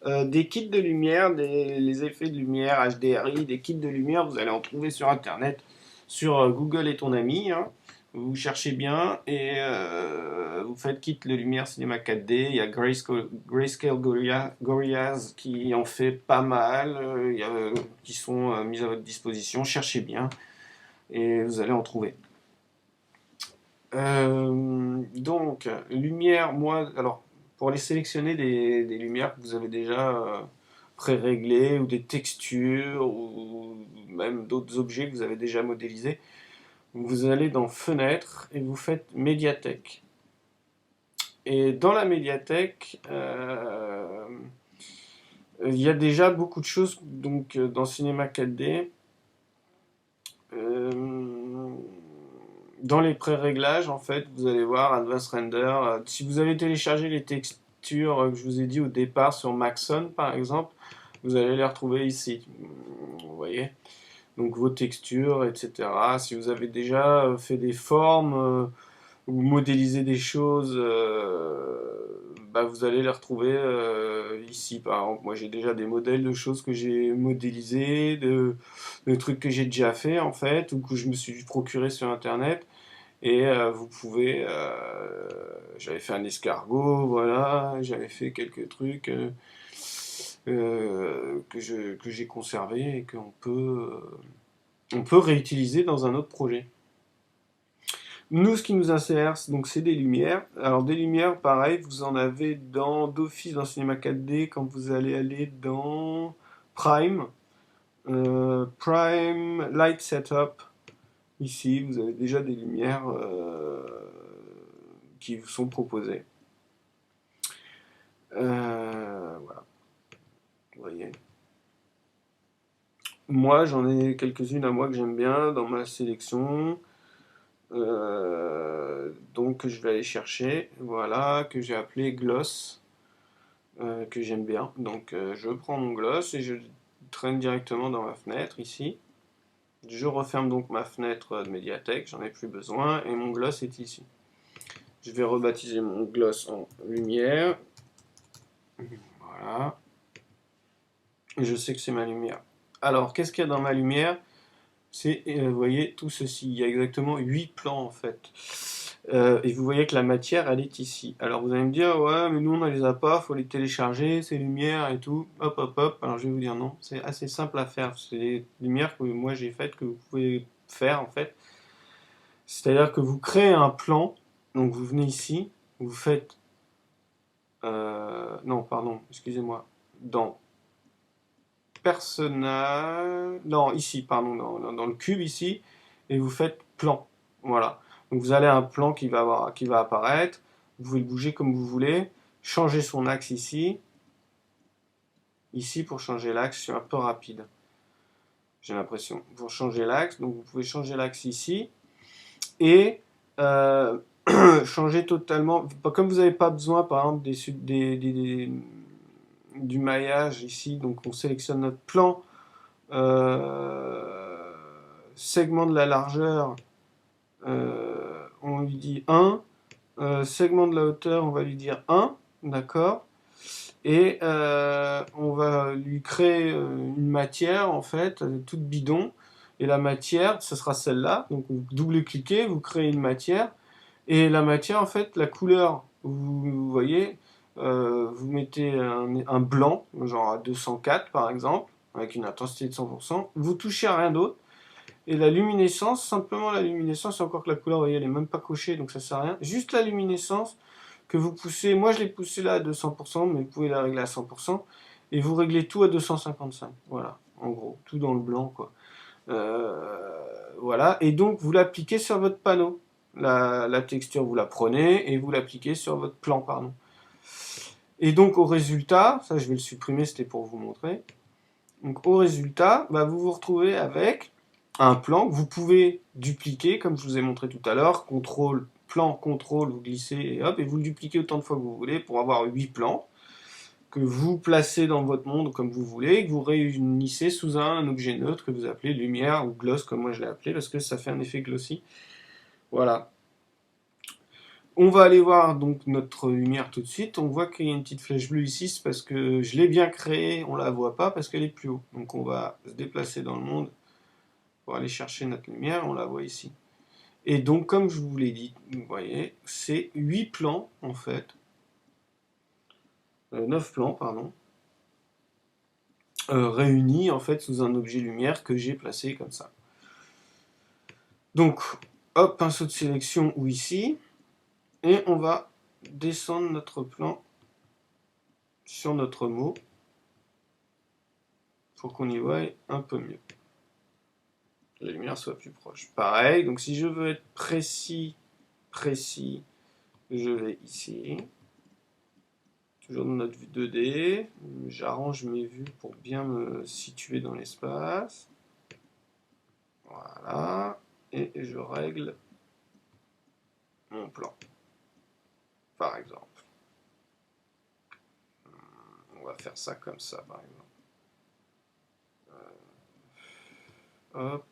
Des kits de lumière, les effets de lumière, HDRI, des kits de lumière, vous allez en trouver sur internet, sur Google est ton ami, hein. Vous cherchez bien et vous faites kit de lumière cinéma 4D. Il y a Grayscale Gorillaz qui en fait pas mal, qui sont mis à votre disposition. Cherchez bien et vous allez en trouver. Donc, lumière, moi, alors, pour les sélectionner des lumières que vous avez déjà pré-réglées, ou des textures, ou même d'autres objets que vous avez déjà modélisés, vous allez dans Fenêtre et vous faites Médiathèque. Et dans la médiathèque, Il y a déjà beaucoup de choses donc, dans Cinema 4D. Dans les pré-réglages, en fait, vous allez voir Advanced Render. Si vous avez téléchargé les textures que je vous ai dit au départ sur Maxon, par exemple, vous allez les retrouver ici. Vous voyez? Donc vos textures, etc. Si vous avez déjà fait des formes ou modélisé des choses, bah, vous allez les retrouver ici. Par exemple, moi j'ai déjà des modèles de choses que j'ai modélisées, de trucs que j'ai déjà fait en fait, ou que je me suis procuré sur Internet. Et vous pouvez. J'avais fait un escargot, voilà. J'avais fait quelques trucs que j'ai conservés et on peut réutiliser dans un autre projet. Nous, ce qui nous intéresse, donc, c'est des lumières. Alors, des lumières, pareil, vous en avez d'office dans Cinema 4D quand vous allez aller dans Prime. Prime Light Setup. Ici, vous avez déjà des lumières qui vous sont proposées. Voilà, vous voyez. Moi, j'en ai quelques-unes à moi que j'aime bien dans ma sélection. Donc, je vais aller chercher. Voilà, que j'ai appelé Gloss, que j'aime bien. Donc, je prends mon Gloss et je traîne directement dans ma fenêtre ici. Je referme donc ma fenêtre de médiathèque, j'en ai plus besoin, et mon Gloss est ici. Je vais rebaptiser mon Gloss en lumière. Voilà. Et je sais que c'est ma lumière. Alors, qu'est-ce qu'il y a dans ma lumière? C'est, vous voyez, tout ceci. Il y a exactement 8 plans, en fait. Et vous voyez que la matière, elle est ici. Alors, vous allez me dire, ouais, mais nous, on ne les a pas, il faut les télécharger, ces lumières et tout. Hop, hop, hop. Alors, je vais vous dire non. C'est assez simple à faire. C'est des lumières que moi, j'ai faites, que vous pouvez faire, en fait. C'est-à-dire que vous créez un plan. Donc, vous venez ici, vous faites... non, pardon, excusez-moi. Dans personnage, non, ici, pardon, dans le cube ici, et vous faites plan. Voilà. Donc vous allez à un plan qui va apparaître. Vous pouvez le bouger comme vous voulez. Changer son axe ici. Ici, pour changer l'axe, je suis un peu rapide. J'ai l'impression. Pour changer l'axe, donc vous pouvez changer l'axe ici. Et changer totalement. Comme vous n'avez pas besoin, par exemple, du maillage ici, donc on sélectionne notre plan. Segment de la largeur, on lui dit 1. Segment de la hauteur, on va lui dire 1. D'accord. Et on va lui créer une matière, en fait, toute bidon. Et la matière, ce sera celle-là. Donc vous double-cliquez, vous créez une matière. Et la matière, en fait, la couleur, vous voyez, vous mettez un blanc, genre à 204 par exemple, avec une intensité de 100%. Vous touchez à rien d'autre. Et la luminescence, simplement la luminescence, encore que la couleur, vous voyez, elle n'est même pas cochée, donc ça sert à rien. Juste la luminescence que vous poussez. Moi, je l'ai poussée là à 200%, mais vous pouvez la régler à 100%. Et vous réglez tout à 255. Voilà, en gros, tout dans le blanc, quoi. Voilà, et donc vous l'appliquez sur votre panneau. La texture, vous la prenez et vous l'appliquez sur votre plan, pardon. Et donc au résultat, ça je vais le supprimer, c'était pour vous montrer. Donc au résultat, bah, vous vous retrouvez avec un plan que vous pouvez dupliquer, comme je vous ai montré tout à l'heure. CTRL, plan, CTRL, vous glissez et hop, et vous le dupliquez autant de fois que vous voulez pour avoir 8 plans que vous placez dans votre monde comme vous voulez, et que vous réunissez sous un objet neutre que vous appelez lumière ou gloss, comme moi je l'ai appelé, parce que ça fait un effet glossy. Voilà. On va aller voir donc notre lumière tout de suite. On voit qu'il y a une petite flèche bleue ici, c'est parce que je l'ai bien créée, on la voit pas parce qu'elle est plus haut. Donc on va se déplacer dans le monde pour aller chercher notre lumière, on la voit ici. Et donc comme je vous l'ai dit, vous voyez, c'est 8 plans en fait. 9 plans, pardon. Réunis en fait sous un objet lumière que j'ai placé comme ça. Donc, hop, pinceau de sélection ou ici, et on va descendre notre plan sur notre mot pour qu'on y voie un peu mieux. Que la lumière soit plus proche. Pareil, donc si je veux être précis, je vais ici. toujours dans notre vue 2D. J'arrange mes vues pour bien me situer dans l'espace. Voilà. Et je règle mon plan, par exemple. On va faire ça comme ça, par exemple. Hop.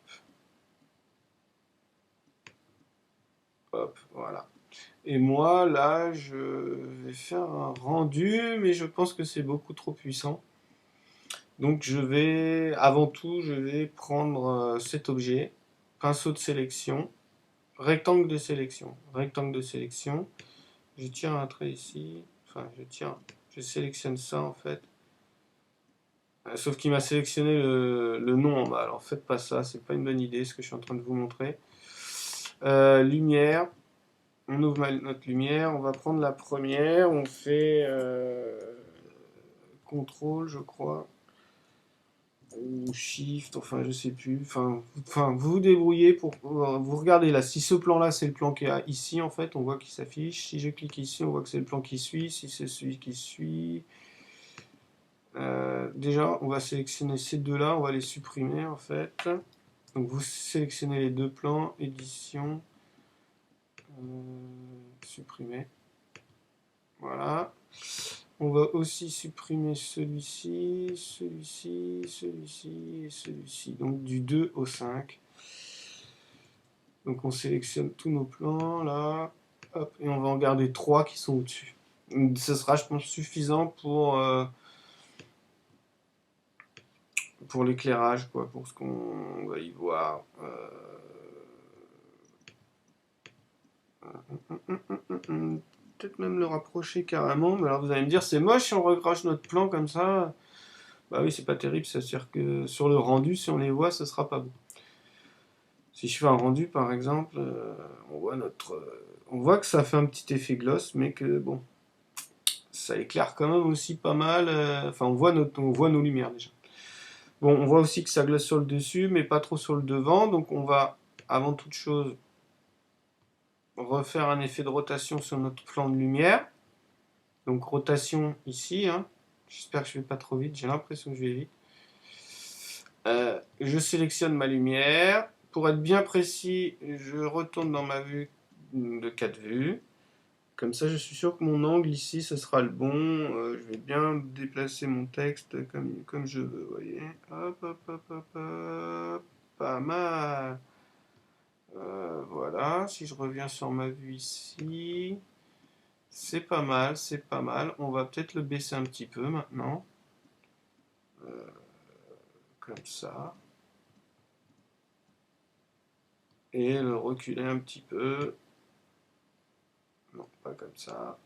Hop, voilà. Et moi, là, je vais faire un rendu, mais je pense que c'est beaucoup trop puissant. Donc je vais, avant tout, je vais prendre cet objet, pinceau de sélection, rectangle de sélection. Je tire un trait ici, enfin je sélectionne ça en fait. Sauf qu'il m'a sélectionné le nom en bas. Alors faites pas ça, c'est pas une bonne idée ce que je suis en train de vous montrer. Lumière, on ouvre notre lumière, on va prendre la première, on fait contrôle je crois, ou shift, enfin je sais plus, enfin vous vous débrouillez pour vous regardez là, si ce plan là c'est le plan qui est ici en fait, on voit qu'il s'affiche, si je clique ici on voit que c'est le plan qui suit, si c'est celui qui suit, déjà on va sélectionner ces deux là, on va les supprimer en fait, donc vous sélectionnez les deux plans, édition, supprimer, voilà. On va aussi supprimer celui-ci, celui-ci, celui-ci et celui-ci. Donc du 2 au 5. Donc on sélectionne tous nos plans là. Hop, et on va en garder 3 qui sont au-dessus. Ce sera, je pense, suffisant pour l'éclairage, quoi, pour ce qu'on va y voir. Peut-être même le rapprocher carrément. Mais alors vous allez me dire, c'est moche si on recrache notre plan comme ça. Bah oui, c'est pas terrible, ça veut dire que sur le rendu, si on les voit, ce sera pas beau. Si je fais un rendu par exemple, on voit que ça fait un petit effet gloss, mais que bon, ça éclaire quand même aussi pas mal. Enfin, on voit nos lumières déjà. Bon, on voit aussi que ça glosse sur le dessus, mais pas trop sur le devant. Donc on va, avant toute chose, refaire un effet de rotation sur notre plan de lumière. Donc rotation ici. Hein. J'espère que je vais pas trop vite. J'ai l'impression que je vais vite. Je sélectionne ma lumière. Pour être bien précis, je retourne dans ma vue de 4 vues. Comme ça, je suis sûr que mon angle ici, ce sera le bon. Je vais bien déplacer mon texte comme je veux. Vous voyez, hop, hop, hop, hop, hop. Pas mal. Voilà, si je reviens sur ma vue ici, c'est pas mal, c'est pas mal. On va peut-être le baisser un petit peu maintenant. Comme ça. Et le reculer un petit peu. Non, pas comme ça.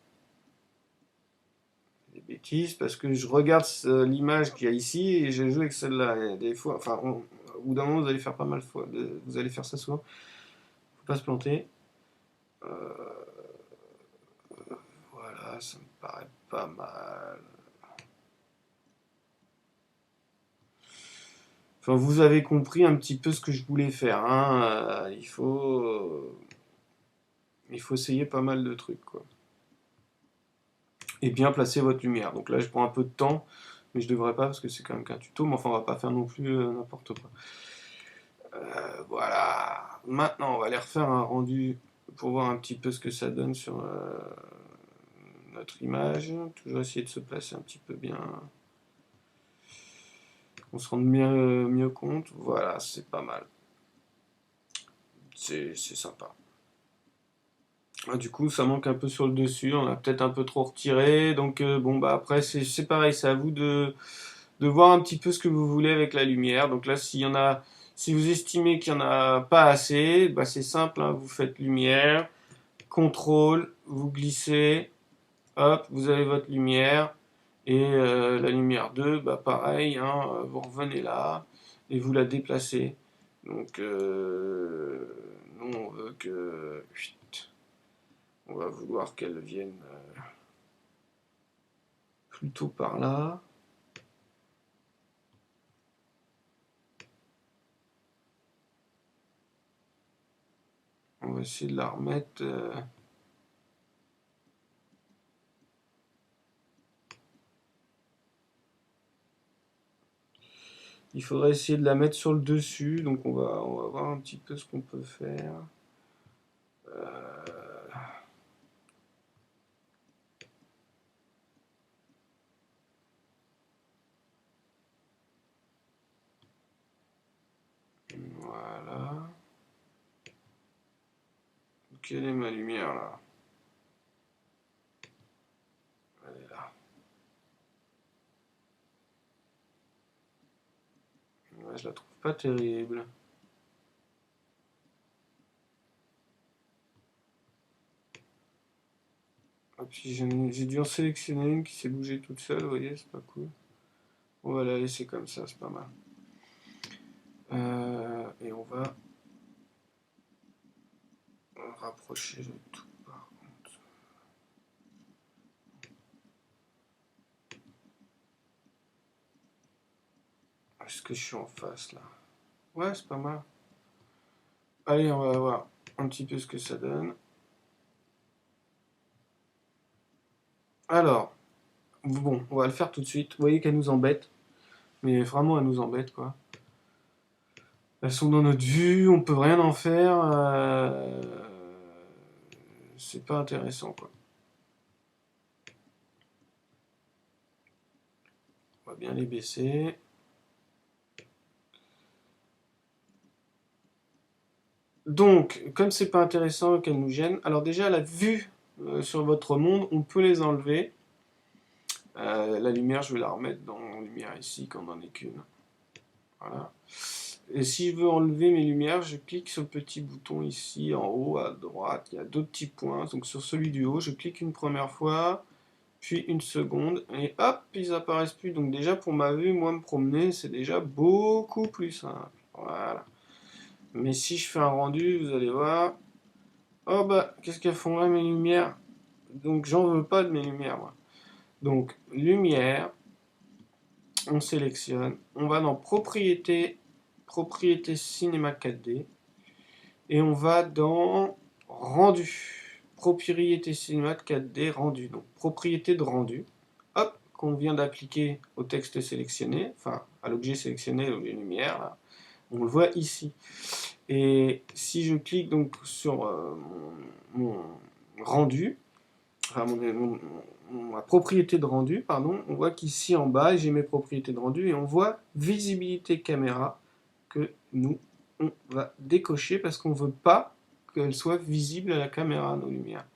Des bêtises, parce que je regarde l'image qu'il y a ici et je joue avec celle-là. Des fois, enfin, au bout d'un moment, vous allez faire pas mal de fois. Vous allez faire ça souvent. Faut pas se planter. Voilà, ça me paraît pas mal. Enfin, vous avez compris un petit peu ce que je voulais faire. Hein. Il faut essayer pas mal de trucs, quoi. Et bien placer votre lumière. Donc là, je prends un peu de temps, mais je devrais pas parce que c'est quand même qu'un tuto. Mais enfin, on va pas faire non plus n'importe quoi. Voilà. Maintenant, on va aller refaire un rendu pour voir un petit peu ce que ça donne sur notre image. Toujours essayer de se placer un petit peu bien. On se rend mieux compte. Voilà, c'est pas mal. C'est sympa. Ah, du coup, ça manque un peu sur le dessus. On a peut-être un peu trop retiré. Donc, bon, bah après, c'est pareil. C'est à vous de voir un petit peu ce que vous voulez avec la lumière. Donc là, si vous estimez qu'il n'y en a pas assez, bah c'est simple. Hein, vous faites lumière, contrôle, vous glissez. Hop, vous avez votre lumière. Et la lumière 2, bah pareil, hein, vous revenez là et vous la déplacez. Donc, nous, on veut que... On va vouloir qu'elle vienne plutôt par là. On va essayer de la remettre... Il faudrait essayer de la mettre sur le dessus, donc on va voir un petit peu ce qu'on peut faire. Voilà. Quelle est ma lumière là? Elle est là. Ouais, je la trouve pas terrible. Et puis j'ai dû en sélectionner une qui s'est bougée toute seule, vous voyez, c'est pas cool. On va la laisser comme ça, c'est pas mal. Et on va rapprocher le tout par contre. Est-ce que je suis en face là? Ouais, c'est pas mal. Allez, on va voir un petit peu ce que ça donne. Alors, bon, on va le faire tout de suite. Vous voyez qu'elle nous embête. Mais vraiment, elle nous embête, quoi. Elles sont dans notre vue, on peut rien en faire. C'est pas intéressant, quoi. On va bien les baisser. Donc, comme c'est pas intéressant qu'elles nous gênent, alors déjà, la vue sur votre monde, on peut les enlever. La lumière, je vais la remettre dans lumière ici, quand on n'en est qu'une. Voilà. Et si je veux enlever mes lumières, je clique sur le petit bouton ici, en haut, à droite. Il y a deux petits points. Donc sur celui du haut, je clique une première fois, puis une seconde, et hop, ils apparaissent plus. Donc déjà, pour ma vue, moi, me promener, c'est déjà beaucoup plus simple. Voilà. Mais si je fais un rendu, vous allez voir. Oh bah, qu'est-ce qu'elles font là, mes lumières? Donc j'en veux pas de mes lumières, moi. Donc, lumière, on sélectionne, on va dans propriété, propriété cinéma 4D, et on va dans rendu, propriété cinéma 4D rendu, donc propriété de rendu, hop, qu'on vient d'appliquer au texte sélectionné, enfin à l'objet sélectionné, l'objet lumière, là. On le voit ici. Et si je clique donc sur mon rendu, enfin ma propriété de rendu, pardon, on voit qu'ici en bas, j'ai mes propriétés de rendu et on voit visibilité caméra que nous, on va décocher parce qu'on ne veut pas qu'elle soit visible à la caméra, nos lumières.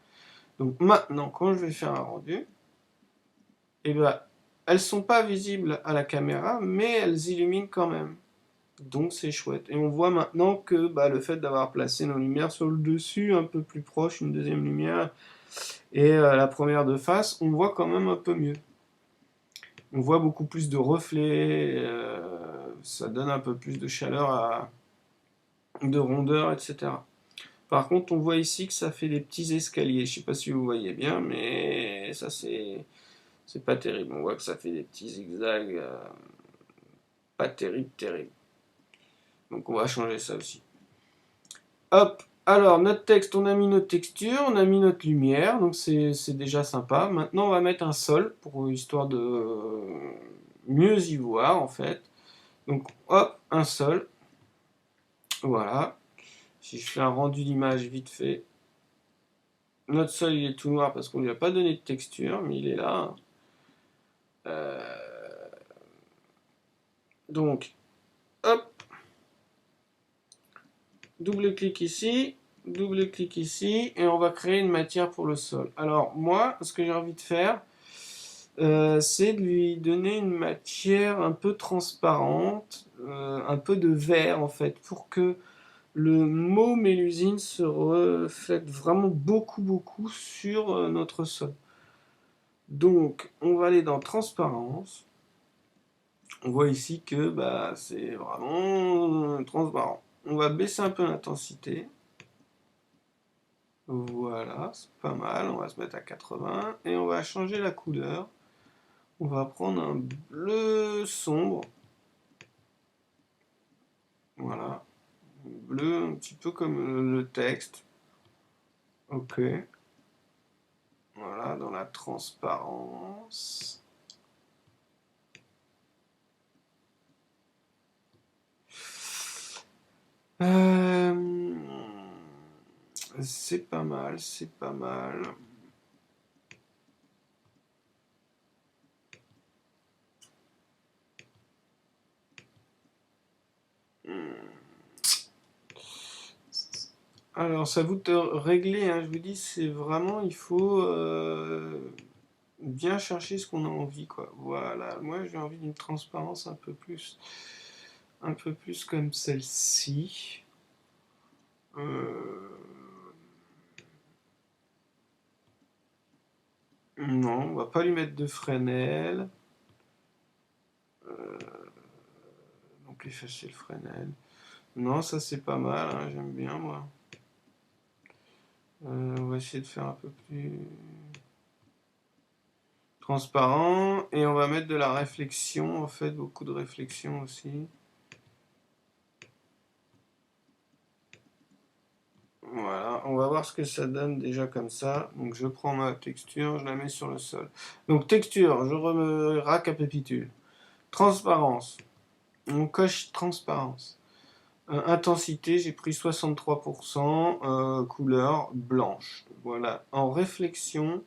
Donc maintenant, quand je vais faire un rendu, eh ben, elles ne sont pas visibles à la caméra, mais elles illuminent quand même. Donc c'est chouette. Et on voit maintenant que bah, le fait d'avoir placé nos lumières sur le dessus, un peu plus proche, une deuxième lumière, et la première de face, on voit quand même un peu mieux. On voit beaucoup plus de reflets, ça donne un peu plus de chaleur, de rondeur, etc. Par contre, on voit ici que ça fait des petits escaliers. Je ne sais pas si vous voyez bien, mais ça c'est pas terrible. On voit que ça fait des petits zigzags, pas terrible. Donc on va changer ça aussi. Hop, alors notre texte, on a mis notre texture, on a mis notre lumière, donc c'est déjà sympa. Maintenant on va mettre un sol, pour histoire de mieux y voir en fait. Donc hop, un sol, voilà. Si je fais un rendu d'image vite fait, notre sol il est tout noir parce qu'on lui a pas donné de texture, mais il est là. Donc hop, double-clic ici, double-clic ici, et on va créer une matière pour le sol. Alors moi, ce que j'ai envie de faire, c'est de lui donner une matière un peu transparente, un peu de vert en fait, pour que le mot Mélusine se reflète vraiment beaucoup sur notre sol. Donc on va aller dans transparence. On voit ici que bah, c'est vraiment transparent. On va baisser un peu l'intensité. Voilà, c'est pas mal. On va se mettre à 80 et on va changer la couleur. On va prendre un bleu sombre. Voilà. Bleu, un petit peu comme le texte. Ok. Voilà, dans la transparence. Euh, c'est pas mal, c'est pas mal. Alors, ça vous de régler, hein, je vous dis, c'est vraiment, il faut bien chercher ce qu'on a envie, quoi. Voilà, moi j'ai envie d'une transparence un peu plus comme celle-ci. Euh, non, on va pas lui mettre de Fresnel. Donc effacer le Fresnel. Non, ça c'est pas mal, hein, j'aime bien moi. On va essayer de faire un peu plus transparent. Et on va mettre de la réflexion, en fait, beaucoup de réflexion aussi. Voilà, on va voir ce que ça donne déjà comme ça. Donc je prends ma texture, je la mets sur le sol. Donc texture, je récapitule. Transparence, on coche transparence. Intensité, j'ai pris 63%, couleur blanche. Voilà, en réflexion,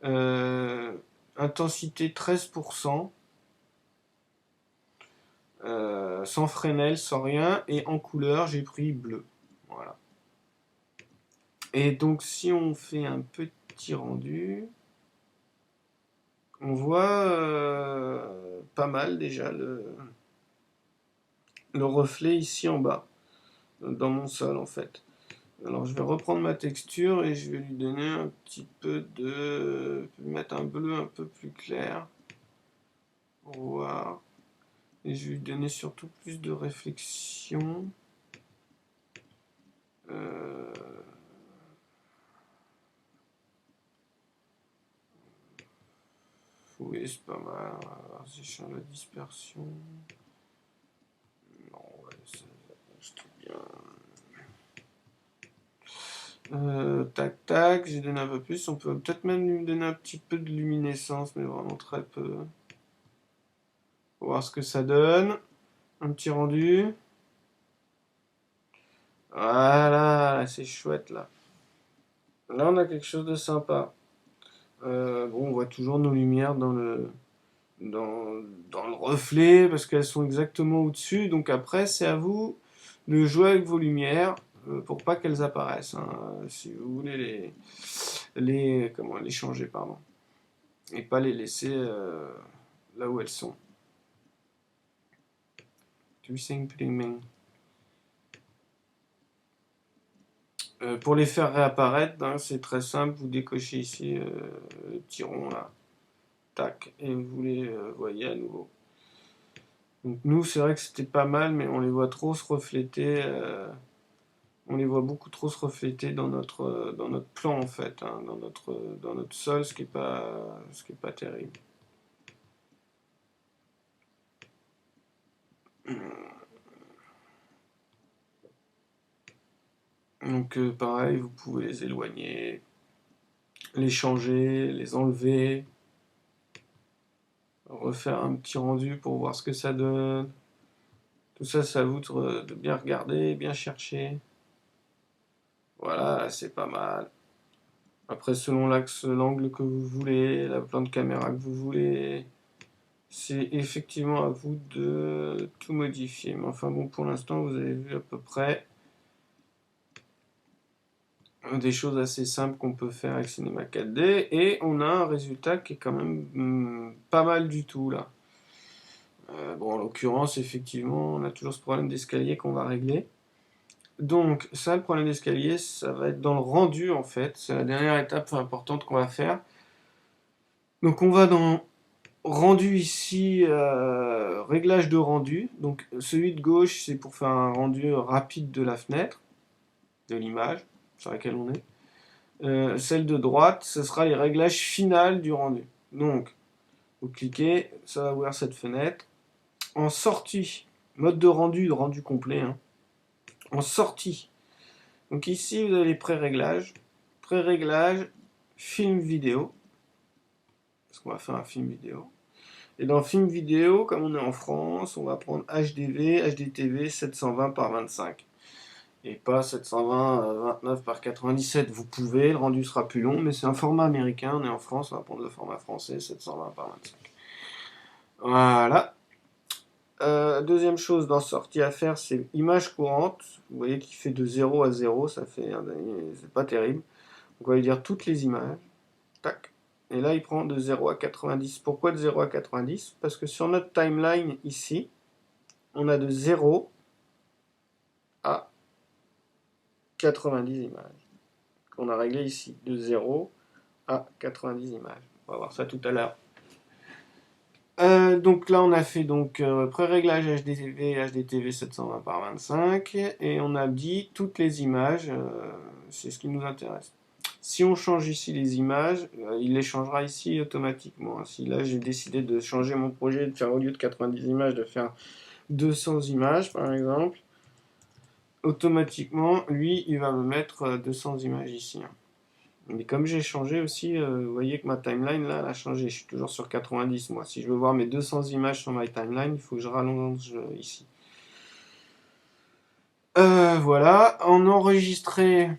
euh, intensité 13%, sans Fresnel, sans rien, et en couleur, j'ai pris bleu. Voilà. Et donc si on fait un petit rendu, on voit pas mal déjà le reflet ici en bas, dans mon sol en fait. Alors je vais reprendre ma texture et je vais lui donner un petit peu de... mettre un bleu un peu plus clair pour voir. Et je vais lui donner surtout plus de réflexion. Euh... Oui, c'est pas mal. Alors, si je change la dispersion... Non, ouais, c'est tout bien. Tac tac, j'ai donné un peu plus. On peut peut-être même lui donner un petit peu de luminescence, mais vraiment très peu. Pour voir ce que ça donne. Un petit rendu. Voilà, c'est chouette là. Là, on a quelque chose de sympa. Bon, on voit toujours nos lumières dans, dans le reflet parce qu'elles sont exactement au-dessus. Donc après, c'est à vous de jouer avec vos lumières pour pas qu'elles apparaissent, hein, si vous voulez comment, les changer, pardon. Et pas les laisser là où elles sont. Pour les faire réapparaître, hein, c'est très simple, vous décochez ici le petit rond là, tac, et vous les voyez à nouveau. Donc nous, c'est vrai que c'était pas mal, mais on les voit trop se refléter, on les voit beaucoup trop se refléter dans notre plan en fait, hein, dans notre sol, ce qui est pas terrible. Donc pareil, vous pouvez les éloigner, les changer, les enlever, refaire un petit rendu pour voir ce que ça donne. Tout ça, c'est à vous de bien regarder, bien chercher. Voilà, c'est pas mal. Après, selon l'axe, l'angle que vous voulez, la plan de caméra que vous voulez, c'est effectivement à vous de tout modifier. Mais enfin bon, pour l'instant, vous avez vu à peu près des choses assez simples qu'on peut faire avec Cinema 4D. Et on a un résultat qui est quand même pas mal du tout là. Bon, en l'occurrence, effectivement, on a toujours ce problème d'escalier qu'on va régler. Donc, ça, le problème d'escalier, ça va être dans le rendu, en fait. C'est la dernière étape importante qu'on va faire. Donc, on va dans rendu ici, réglage de rendu. Donc, celui de gauche, c'est pour faire un rendu rapide de la fenêtre, de l'image sur laquelle on est. Celle de droite, ce sera les réglages finaux du rendu. Donc, vous cliquez, ça va ouvrir cette fenêtre. En sortie, mode de rendu complet, hein. En sortie, donc ici, vous avez les pré-réglages. Pré-réglage, film vidéo. Parce qu'on va faire un film vidéo. Et dans film vidéo, comme on est en France, on va prendre HDV, HDTV 720 par 25. Et pas 720 29 par 97. Vous pouvez, le rendu sera plus long, mais c'est un format américain. On est en France, on va prendre le format français 720 par 25. Voilà. Deuxième chose dans sortie à faire, c'est image courante. Vous voyez qu'il fait de 0 à 0, ça fait, c'est pas terrible. Donc on va lui dire toutes les images. Tac. Et là, il prend de 0 à 90. Pourquoi de 0 à 90? Parce que sur notre timeline ici, on a de 0 à 90 images. On a réglé ici, de 0 à 90 images. On va voir ça tout à l'heure. Donc là, on a fait pré-réglage HDTV, HDTV 720 par 25, et on a dit toutes les images, c'est ce qui nous intéresse. Si on change ici les images, il les changera ici automatiquement. Si là j'ai décidé de changer mon projet, de faire au lieu de 90 images, de faire 200 images par exemple, automatiquement, lui, il va me mettre 200 images ici. Mais comme j'ai changé aussi, vous voyez que ma timeline là, elle a changé. Je suis toujours sur 90 moi. Si je veux voir mes 200 images sur ma timeline, il faut que je rallonge ici. Voilà, en enregistré,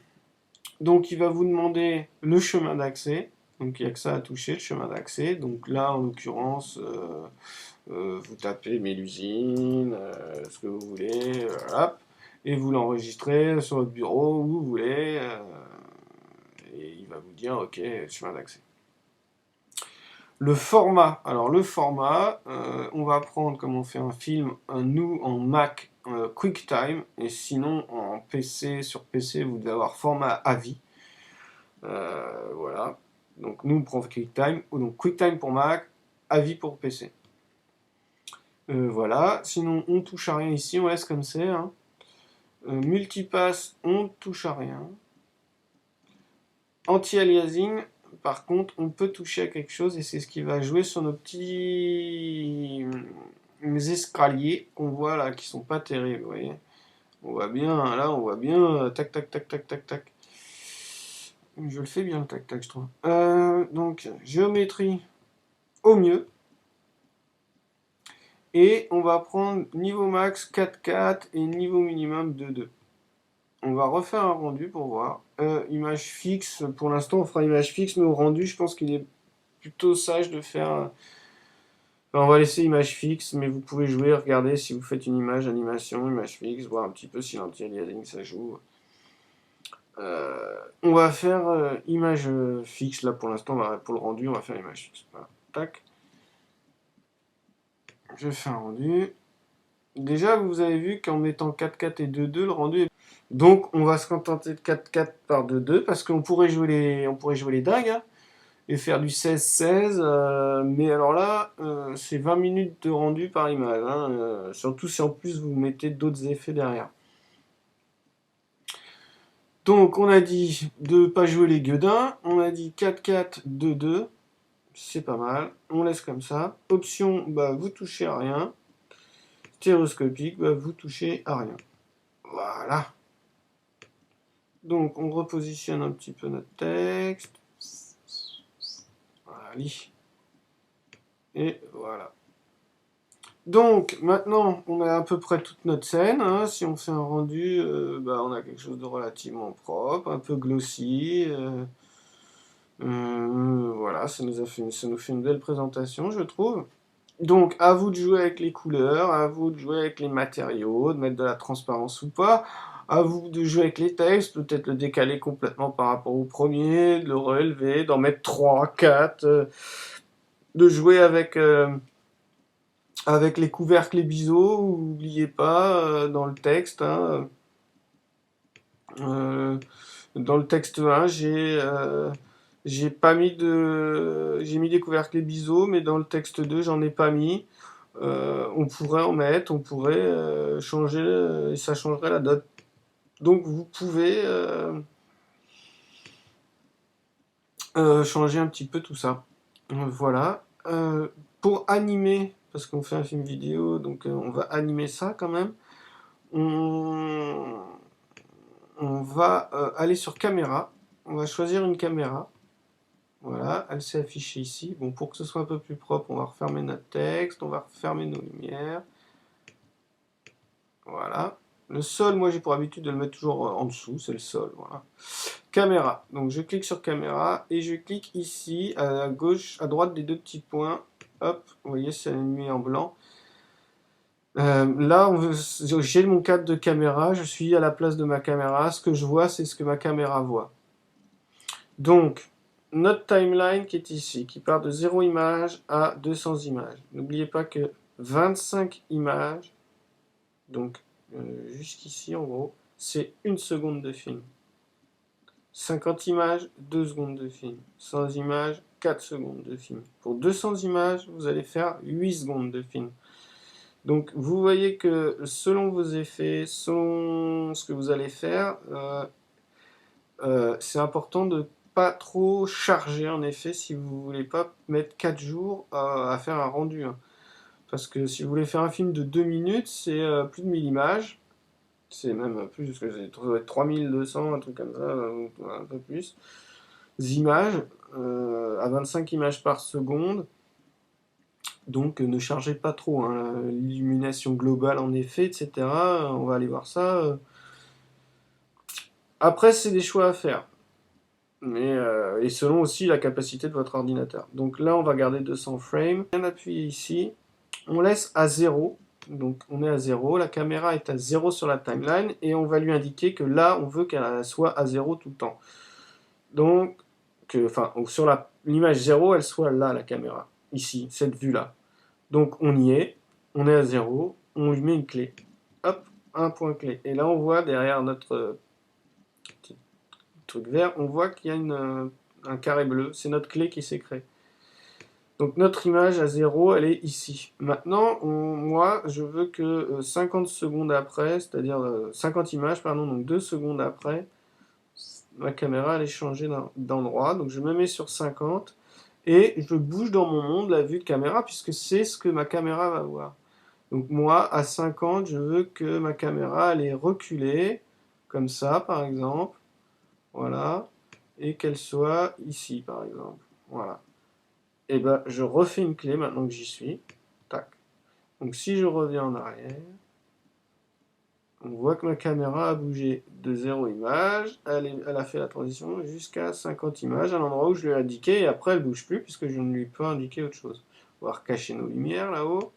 donc il va vous demander le chemin d'accès. Donc il n'y a que ça à toucher, le chemin d'accès. Donc là, en l'occurrence, vous tapez Mélusine, ce que vous voulez, hop, et vous l'enregistrez sur votre bureau où vous voulez. Et il va vous dire OK, chemin d'accès. Le format, alors le format, on va prendre comme on fait un film, nous en Mac QuickTime, et sinon en PC, sur PC vous devez avoir format AVI. Voilà, donc nous on prend QuickTime, donc QuickTime pour Mac, AVI pour PC. Voilà, sinon on touche à rien ici, on laisse comme c'est. Hein. Multipass, on touche à rien. Anti-aliasing, par contre, on peut toucher à quelque chose et c'est ce qui va jouer sur nos petits escaliers qu'on voit là, qui sont pas terribles, vous voyez. On voit bien, là, on voit bien, tac, tac, tac, tac, tac, tac. Je le fais bien, le tac, tac, je trouve. Donc, géométrie au mieux. Et on va prendre niveau max 4,4 et niveau minimum 2,2. On va refaire un rendu pour voir. Image fixe, pour l'instant on fera image fixe, mais au rendu je pense qu'il est plutôt sage de faire... Enfin, on va laisser image fixe, mais vous pouvez jouer, regarder si vous faites une image, animation, image fixe, voir un petit peu si l'anti-aliasing ça joue. On va faire image fixe, là pour l'instant, pour le rendu, on va faire image fixe. Voilà. Tac. Je fais un rendu. Déjà, vous avez vu qu'en mettant 4,4 et 2,2, le rendu est... Donc, on va se contenter de 4,4 par 2,2, parce qu'on pourrait jouer les dingues, hein, et faire du 16-16, mais alors là, c'est 20 minutes de rendu par image, hein, surtout si en plus vous mettez d'autres effets derrière. Donc, on a dit de ne pas jouer les gueudins, on a dit 4,4, 2,2, c'est pas mal, on laisse comme ça. Option, bah, vous touchez à rien. Stéréoscopique, bah, vous touchez à rien. Voilà. Donc, on repositionne un petit peu notre texte. Voilà. Et voilà. Donc, maintenant, on a à peu près toute notre scène. Hein. Si on fait un rendu, bah, on a quelque chose de relativement propre, un peu glossy. Voilà, ça nous fait une belle présentation, je trouve. Donc, à vous de jouer avec les couleurs, à vous de jouer avec les matériaux, de mettre de la transparence ou pas. À vous de jouer avec les textes, peut-être le décaler complètement par rapport au premier, de le relever, d'en mettre 3, 4, de jouer avec les couvercles et biseaux, n'oubliez pas, dans le texte. Hein, dans le texte 1, j'ai pas mis j'ai mis des couvercles et biseaux, mais dans le texte 2, j'en ai pas mis. On pourrait en mettre, on pourrait changer, et ça changerait la date. Donc vous pouvez changer un petit peu tout ça. Voilà. Pour animer, parce qu'on fait un film vidéo, donc on va animer ça quand même. On va aller sur caméra. On va choisir une caméra. Voilà, elle s'est affichée ici. Bon, pour que ce soit un peu plus propre, on va refermer notre texte, on va refermer nos lumières. Voilà. Le sol, moi j'ai pour habitude de le mettre toujours en dessous, c'est le sol. Voilà. Caméra. Donc je clique sur caméra et je clique ici à gauche, à droite des deux petits points. Hop, vous voyez, c'est animé en blanc. Là, j'ai mon cadre de caméra, je suis à la place de ma caméra. Ce que je vois, c'est ce que ma caméra voit. Donc, notre timeline qui est ici, qui part de 0 image à 200 images. N'oubliez pas que 25 images, donc jusqu'ici en gros, c'est 1 seconde de film. 50 images, 2 secondes de film. 100 images, 4 secondes de film. Pour 200 images, vous allez faire 8 secondes de film. Donc vous voyez que selon vos effets, selon ce que vous allez faire, c'est important de ne pas trop charger en effet si vous ne voulez pas mettre 4 jours à faire un rendu. Hein. Parce que si vous voulez faire un film de 2 minutes, c'est plus de 1000 images. C'est même plus, parce que ça doit être 3200, un truc comme ça, un peu plus. Images, à 25 images par seconde. Donc ne chargez pas trop. Hein. L'illumination globale en effet, etc. On va aller voir ça. Après, c'est des choix à faire. Et selon aussi la capacité de votre ordinateur. Donc là, on va garder 200 frames. On appuie ici. On laisse à 0. Donc on est à 0. La caméra est à 0 sur la timeline. Et on va lui indiquer que là, on veut qu'elle soit à 0 tout le temps. Donc, sur l'image 0, elle soit là, la caméra. Ici, cette vue-là. Donc on y est. On est à 0. On lui met une clé. Hop, un point clé. Et là, on voit derrière notre petit truc vert, on voit qu'il y a un carré bleu. C'est notre clé qui s'est créée. Donc notre image à 0, elle est ici. Maintenant, moi, je veux que 50 secondes après, c'est-à-dire 50 images, pardon, donc 2 secondes après, ma caméra elle est changée d'endroit. Donc je me mets sur 50 et je bouge dans mon monde la vue de caméra puisque c'est ce que ma caméra va voir. Donc moi, à 50, je veux que ma caméra elle est reculée, comme ça par exemple. Voilà. Et qu'elle soit ici par exemple. Voilà. Et ben je refais une clé maintenant que j'y suis. Tac. Donc si je reviens en arrière, on voit que ma caméra a bougé de 0 image, elle a fait la transition jusqu'à 50 images, à l'endroit où je lui ai indiqué, et après elle ne bouge plus puisque je ne lui ai pas indiqué autre chose. On va recacher nos lumières là-haut.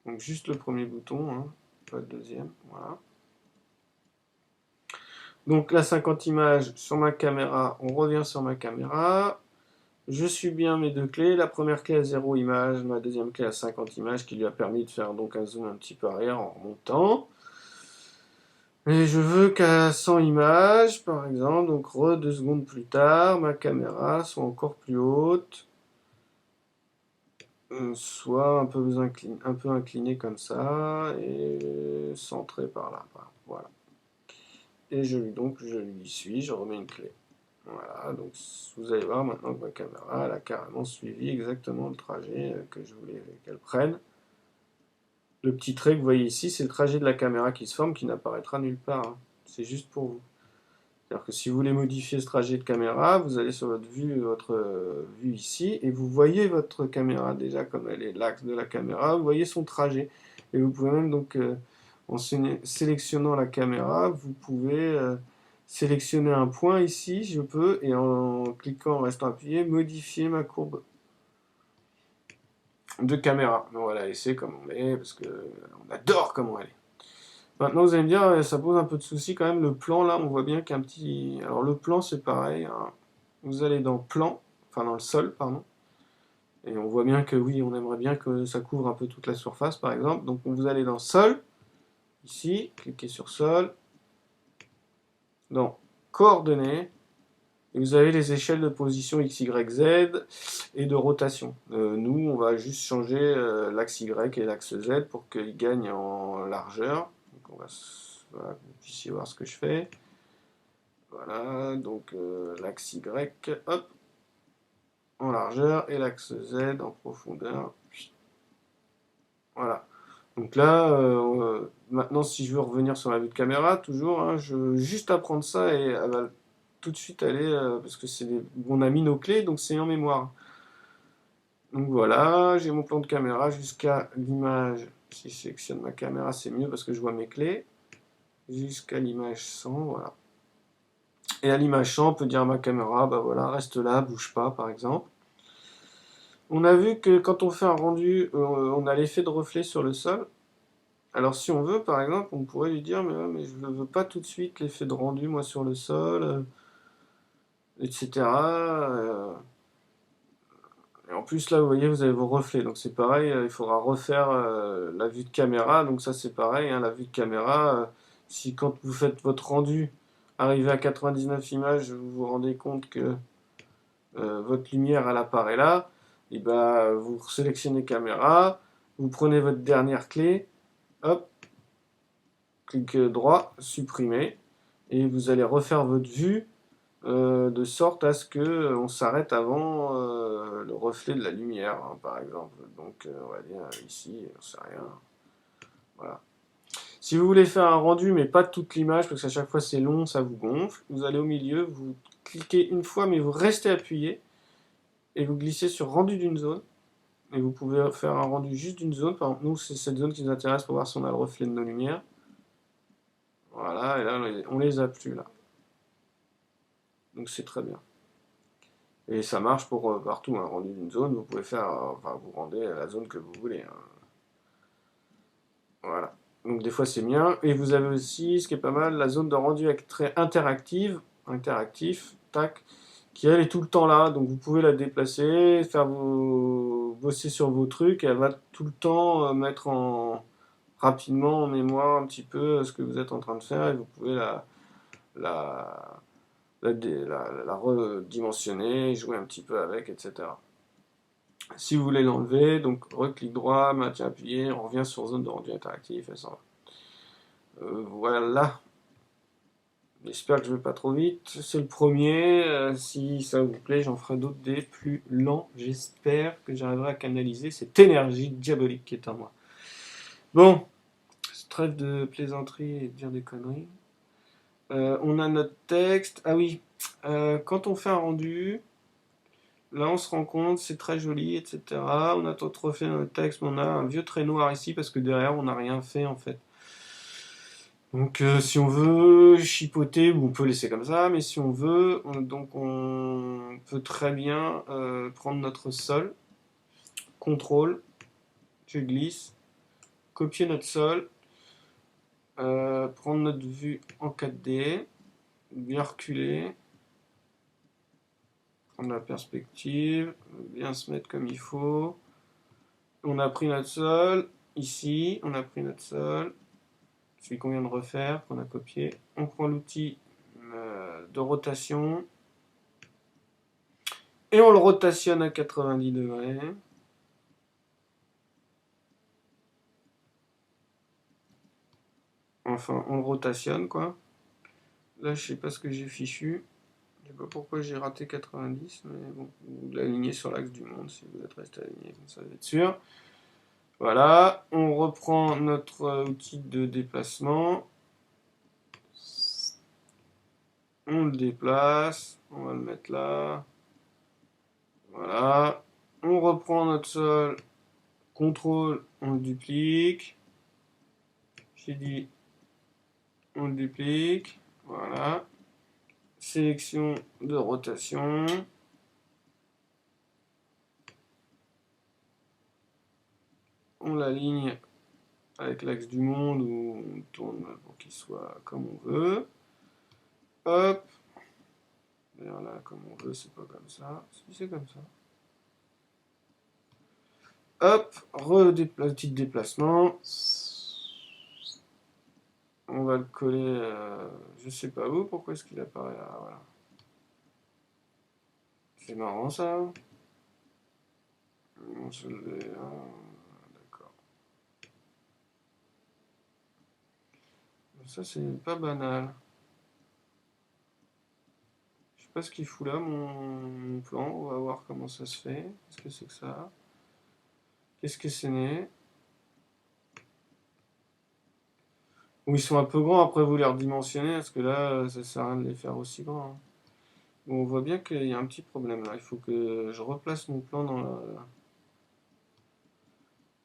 Donc juste le premier bouton, hein, pas le deuxième, voilà. Donc là 50 images sur ma caméra, on revient sur ma caméra. Je suis bien mes deux clés, la première clé à 0 image, ma deuxième clé à 50 images qui lui a permis de faire donc un zoom un petit peu arrière en remontant. Et je veux qu'à 100 images, par exemple, donc 2 secondes plus tard, ma caméra soit encore plus haute, soit un peu inclinée comme ça, et centrée par là. Voilà. Et je lui suis, je remets une clé. Voilà, donc vous allez voir maintenant que ma caméra elle a carrément suivi exactement le trajet que je voulais qu'elle prenne. Le petit trait que vous voyez ici, c'est le trajet de la caméra qui se forme, qui n'apparaîtra nulle part. Hein. C'est juste pour vous. C'est-à-dire que si vous voulez modifier ce trajet de caméra, vous allez sur votre vue ici, et vous voyez votre caméra déjà comme elle est l'axe de la caméra, vous voyez son trajet. Et vous pouvez même donc, en sélectionnant la caméra, vous pouvez sélectionner un point ici, je peux, et en cliquant en restant appuyé, modifier ma courbe de caméra. Donc voilà, et c'est comme on est, parce qu'on adore comment elle est. Maintenant, vous allez me dire, ça pose un peu de souci quand même. Le plan, là, on voit bien qu'il y a un petit... Alors, le plan, c'est pareil. Hein. Vous allez dans plan, enfin dans le sol, pardon. Et on voit bien que oui, on aimerait bien que ça couvre un peu toute la surface, par exemple. Donc, vous allez dans sol, ici, cliquez sur sol, dans coordonnées, et vous avez les échelles de position X, Y, Z et de rotation. Nous, on va juste changer l'axe Y et l'axe Z pour qu'ils gagnent en largeur. Donc, voilà, que vous puissiez voir ce que je fais. Voilà, donc l'axe Y, hop, en largeur, et l'axe Z en profondeur. Voilà. Donc là, maintenant, si je veux revenir sur la vue de caméra, toujours, hein, juste à prendre ça et elle va tout de suite aller, parce que on a mis nos clés, donc c'est en mémoire. Donc voilà, j'ai mon plan de caméra jusqu'à l'image. Si je sélectionne ma caméra, c'est mieux parce que je vois mes clés. Jusqu'à l'image 100, voilà. Et à l'image 100, on peut dire à ma caméra, bah voilà, reste là, bouge pas, par exemple. On a vu que quand on fait un rendu, on a l'effet de reflet sur le sol. Alors si on veut, par exemple, on pourrait lui dire, mais, ouais, mais je ne veux pas tout de suite l'effet de rendu, moi, sur le sol, etc. Et en plus, là, vous voyez, vous avez vos reflets. Donc c'est pareil, il faudra refaire la vue de caméra. Donc ça, c'est pareil, hein, la vue de caméra. Si quand vous faites votre rendu, arrivé à 99 images, vous vous rendez compte que votre lumière, elle apparaît là, et ben, vous sélectionnez caméra, vous prenez votre dernière clé, hop, clic droit, supprimer, et vous allez refaire votre vue de sorte à ce que on s'arrête avant le reflet de la lumière, hein, par exemple. Donc on va dire ici, on sait rien. Voilà. Si vous voulez faire un rendu, mais pas toute l'image, parce qu'à chaque fois c'est long, ça vous gonfle, vous allez au milieu, vous cliquez une fois, mais vous restez appuyé, et vous glissez sur rendu d'une zone, et vous pouvez faire un rendu juste d'une zone. Par exemple, nous, c'est cette zone qui nous intéresse pour voir si on a le reflet de nos lumières. Voilà, et là, on les a plus, là. Donc c'est très bien. Et ça marche pour partout, un rendu d'une zone, vous pouvez faire, enfin vous rendez la zone que vous voulez, hein. Voilà. Donc des fois c'est bien. Et vous avez aussi, ce qui est pas mal, la zone de rendu très interactif, tac, qui elle est tout le temps là. Donc vous pouvez la déplacer, bosser sur vos trucs, et elle va tout le temps mettre rapidement en mémoire un petit peu ce que vous êtes en train de faire, et vous pouvez la, la redimensionner, jouer un petit peu avec, etc. Si vous voulez l'enlever, donc reclic droit, maintien appuyé, on revient sur zone de rendu interactif, et ça va. Voilà. J'espère que je ne vais pas trop vite. C'est le premier. Si ça vous plaît, j'en ferai d'autres des plus lents. J'espère que j'arriverai à canaliser cette énergie diabolique qui est en moi. Bon, trêve de plaisanterie et de dire des conneries. On a notre texte. Ah oui, quand on fait un rendu, là on se rend compte, c'est très joli, etc. On a tout refait notre texte, mais on a un vieux trait noir ici parce que derrière on n'a rien fait en fait. Donc si on veut chipoter, on peut laisser comme ça, mais si on veut, on peut très bien prendre notre sol, contrôle, je glisse, copier notre sol, prendre notre vue en 4D, bien reculer, prendre la perspective, bien se mettre comme il faut. On a pris notre sol, ici, on a pris notre sol, celui qu'on vient de refaire, qu'on a copié. On prend l'outil de rotation, et on le rotationne à 90 degrés. Enfin, on le rotationne, quoi. Là, je sais pas ce que j'ai fichu. Je sais pas pourquoi j'ai raté 90, mais bon, vous l'alignez sur l'axe du monde si vous êtes resté aligné, comme ça vous êtes sûr. Voilà, on reprend notre outil de déplacement. On le déplace, on va le mettre là. Voilà, on reprend notre sol, contrôle, on le duplique. J'ai dit, on le duplique. Voilà, sélection de rotation. On l'aligne avec l'axe du monde où on tourne pour qu'il soit comme on veut. Hop. D'ailleurs là, comme on veut, c'est pas comme ça. Si c'est comme ça. Hop, petit déplacement. On va le coller, je sais pas où. Pourquoi est-ce qu'il apparaît là? Voilà. C'est marrant ça. D'accord. Ça c'est pas banal. Je sais pas ce qu'il fout là, mon plan. On va voir comment ça se fait. Qu'est-ce que c'est que ça? Qu'est-ce que c'est né? Ou ils sont un peu grands, après vous les redimensionnez, parce que là, ça sert à rien de les faire aussi grands, hein. Bon, on voit bien qu'il y a un petit problème là. Il faut que je replace mon plan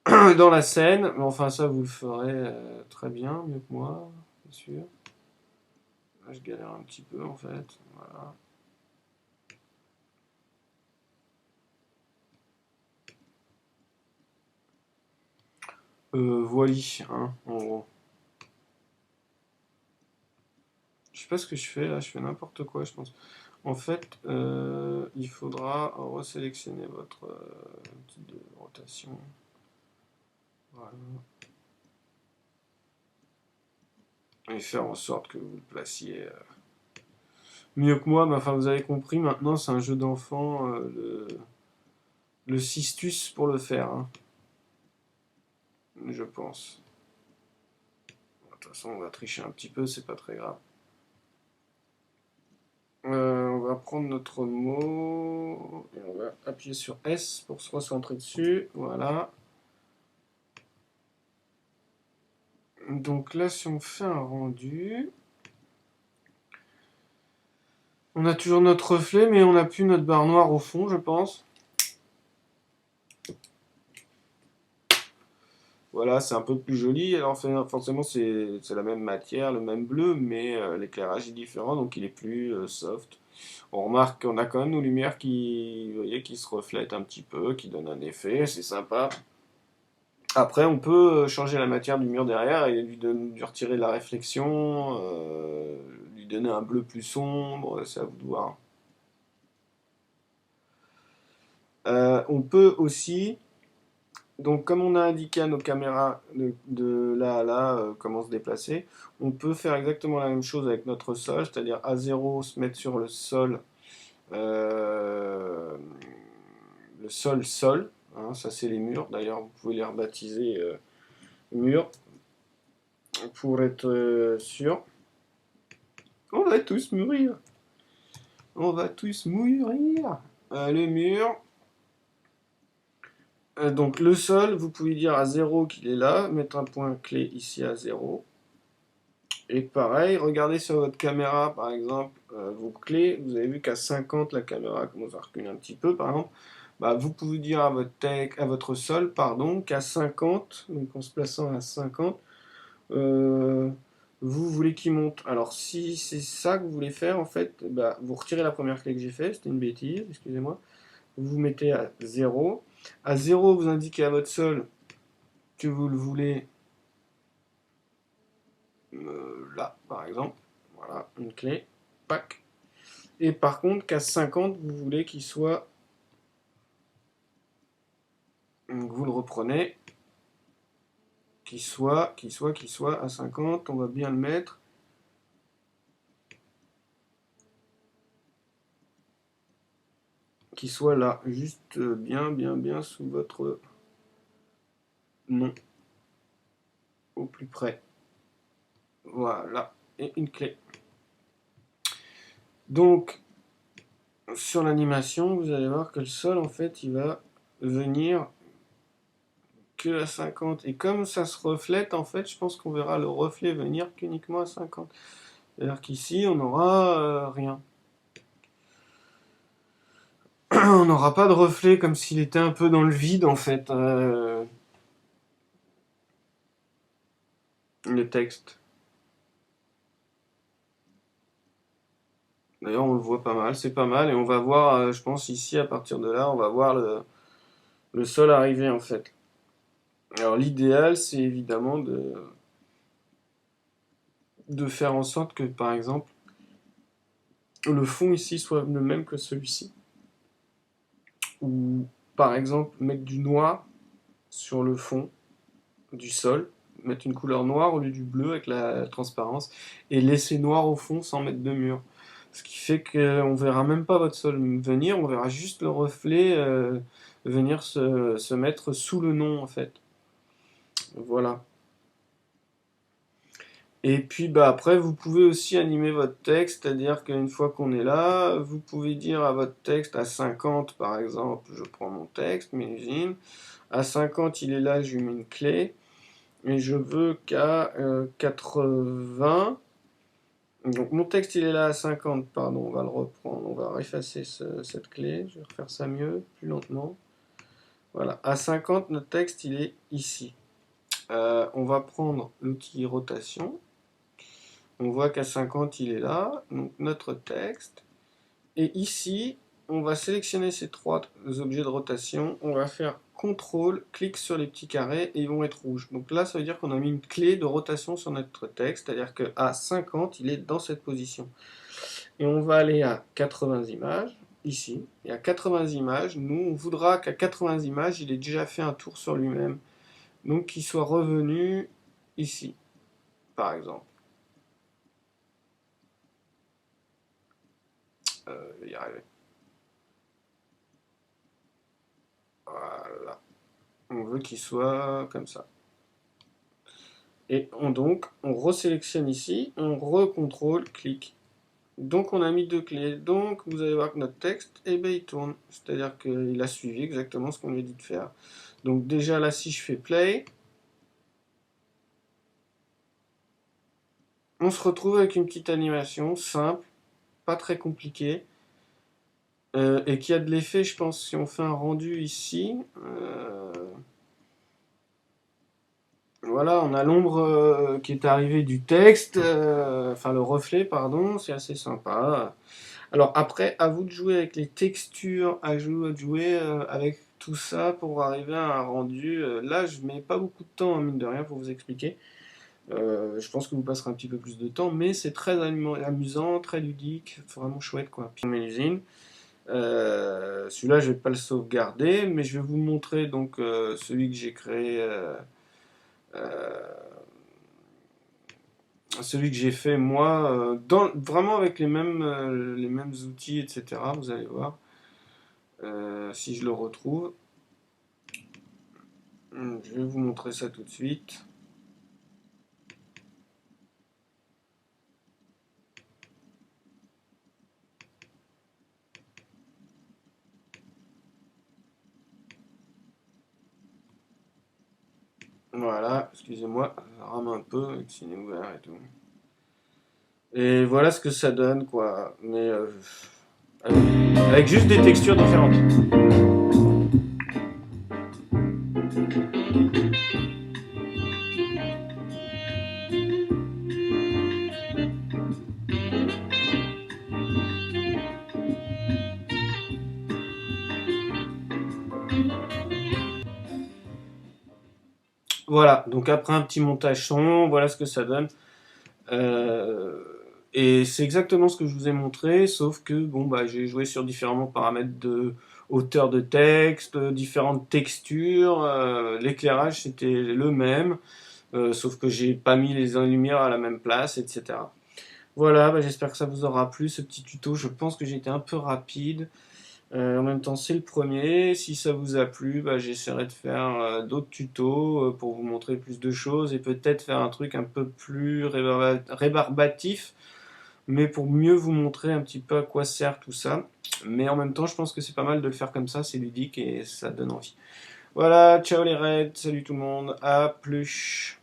dans la scène. Mais enfin, ça, vous le ferez très bien, mieux que moi, bien sûr. Là, je galère un petit peu en fait. Voilà. Voili, hein, en gros. Je sais pas ce que je fais là, je fais n'importe quoi, je pense. En fait, il faudra resélectionner votre type de rotation. Voilà. Et faire en sorte que vous le placiez mieux que moi. Mais enfin, vous avez compris, maintenant c'est un jeu d'enfant, le Sistus pour le faire, hein, je pense. De toute façon, on va tricher un petit peu, c'est pas très grave. On va prendre notre mot et on va appuyer sur S pour se recentrer dessus. Voilà. Donc là, si on fait un rendu, on a toujours notre reflet, mais on n'a plus notre barre noire au fond, je pense. Voilà, c'est un peu plus joli. Alors forcément, c'est la même matière, le même bleu, mais l'éclairage est différent, donc il est plus soft. On remarque qu'on a quand même nos lumières qui, vous voyez, qui se reflètent un petit peu, qui donnent un effet, c'est sympa. Après, on peut changer la matière du mur derrière et lui retirer la réflexion, lui donner un bleu plus sombre, c'est à vous de voir. On peut aussi, donc comme on a indiqué à nos caméras de là à là comment se déplacer, on peut faire exactement la même chose avec notre sol, c'est-à-dire à 0 se mettre sur euh, le sol, hein, ça c'est les murs, d'ailleurs vous pouvez les rebaptiser murs pour être sûr. On va tous mourir. On va tous mourir. Le mur. Donc le sol, vous pouvez dire à 0 qu'il est là, mettre un point clé ici à 0. Et pareil, regardez sur votre caméra par exemple vos clés. Vous avez vu qu'à 50 la caméra commence à reculer un petit peu par exemple. Bah, vous pouvez dire à votre sol pardon, qu'à 50, donc en se plaçant à 50, euh, vous voulez qu'il monte. Alors si c'est ça que vous voulez faire en fait, bah, vous retirez la première clé que j'ai faite, c'était une bêtise, excusez-moi. Vous mettez à 0. À 0, vous indiquez à votre sol que vous le voulez là, par exemple. Voilà, une clé. Pac. Et par contre, qu'à 50, vous voulez qu'il soit. Donc vous le reprenez. Qu'il soit à 50. On va bien le mettre. Qu'il soit là. Juste bien sous votre nom. Au plus près. Voilà. Et une clé. Donc, sur l'animation, vous allez voir que le sol, en fait, il va venir que à 50. Et comme ça se reflète, en fait, je pense qu'on verra le reflet venir qu'uniquement à 50. C'est-à-dire qu'ici, on n'aura rien. On n'aura pas de reflet comme s'il était un peu dans le vide, en fait, le texte. D'ailleurs, on le voit pas mal, c'est pas mal. Et on va voir, je pense, ici, à partir de là, on va voir le sol arriver, en fait. Alors, l'idéal, c'est évidemment de faire en sorte que, par exemple, le fond ici soit le même que celui-ci. Ou, par exemple, mettre du noir sur le fond du sol, mettre une couleur noire au lieu du bleu avec la transparence, et laisser noir au fond sans mettre de mur. Ce qui fait qu'on verra même pas votre sol venir, on verra juste le reflet venir se mettre sous le nom en fait. Voilà. Et puis bah, après, vous pouvez aussi animer votre texte, c'est-à-dire qu'une fois qu'on est là, vous pouvez dire à votre texte à 50 par exemple, je prends mon texte, Mélusine, à 50 il est là, je lui mets une clé, et je veux qu'à 80, Donc mon texte il est là à 50, pardon, on va le reprendre, on va effacer cette clé, je vais refaire ça mieux, plus lentement. Voilà, à 50, notre texte il est ici. On va prendre l'outil rotation, on voit qu'à 50 il est là, donc notre texte. Et ici, on va sélectionner ces trois objets de rotation, on va faire CTRL, clic sur les petits carrés et ils vont être rouges. Donc là, ça veut dire qu'on a mis une clé de rotation sur notre texte, c'est-à-dire qu'à 50, il est dans cette position. Et on va aller à 80 images, ici. Et à 80 images, nous, on voudra qu'à 80 images, il ait déjà fait un tour sur lui-même. Donc qu'il soit revenu ici, par exemple. Je vais y arriver. Voilà. On veut qu'il soit comme ça. Et on resélectionne ici, on recontrôle, clic. Donc on a mis deux clés. Donc vous allez voir que notre texte, eh ben, il tourne. C'est-à-dire qu'il a suivi exactement ce qu'on lui a dit de faire. Donc déjà là, si je fais play, on se retrouve avec une petite animation simple, pas très compliquée, et qui a de l'effet, je pense, si on fait un rendu ici. Voilà, on a l'ombre qui est arrivée du texte, enfin le reflet, pardon, c'est assez sympa. Alors après, à vous de jouer avec les textures, à jouer avec tout ça pour arriver à un rendu. Là, je mets pas beaucoup de temps, mine de rien, pour vous expliquer. Je pense que vous passerez un petit peu plus de temps, mais c'est très amusant, très ludique, vraiment chouette quoi. Puis on met l'usine. Celui-là, je vais pas le sauvegarder, mais je vais vous montrer donc celui que j'ai créé. Euh, Celui que j'ai fait moi, vraiment avec les mêmes outils, etc. Vous allez voir. Si je le retrouve, je vais vous montrer ça tout de suite. Voilà, excusez-moi, ça rame un peu avec Ciné ouvert et tout. Et voilà ce que ça donne, quoi. Mais avec juste des textures différentes. Voilà, donc après un petit montage son, voilà ce que ça donne. Euh, et c'est exactement ce que je vous ai montré, sauf que bon bah j'ai joué sur différents paramètres de hauteur de texte, différentes textures, l'éclairage c'était le même, sauf que j'ai pas mis les lumières à la même place, etc. Voilà, bah, j'espère que ça vous aura plu ce petit tuto. Je pense que j'ai été un peu rapide. En même temps, c'est le premier. Si ça vous a plu, bah, j'essaierai de faire d'autres tutos pour vous montrer plus de choses et peut-être faire un truc un peu plus rébarbatif, mais pour mieux vous montrer un petit peu à quoi sert tout ça. Mais en même temps, je pense que c'est pas mal de le faire comme ça, c'est ludique et ça donne envie. Voilà, ciao les raids, salut tout le monde, à plus.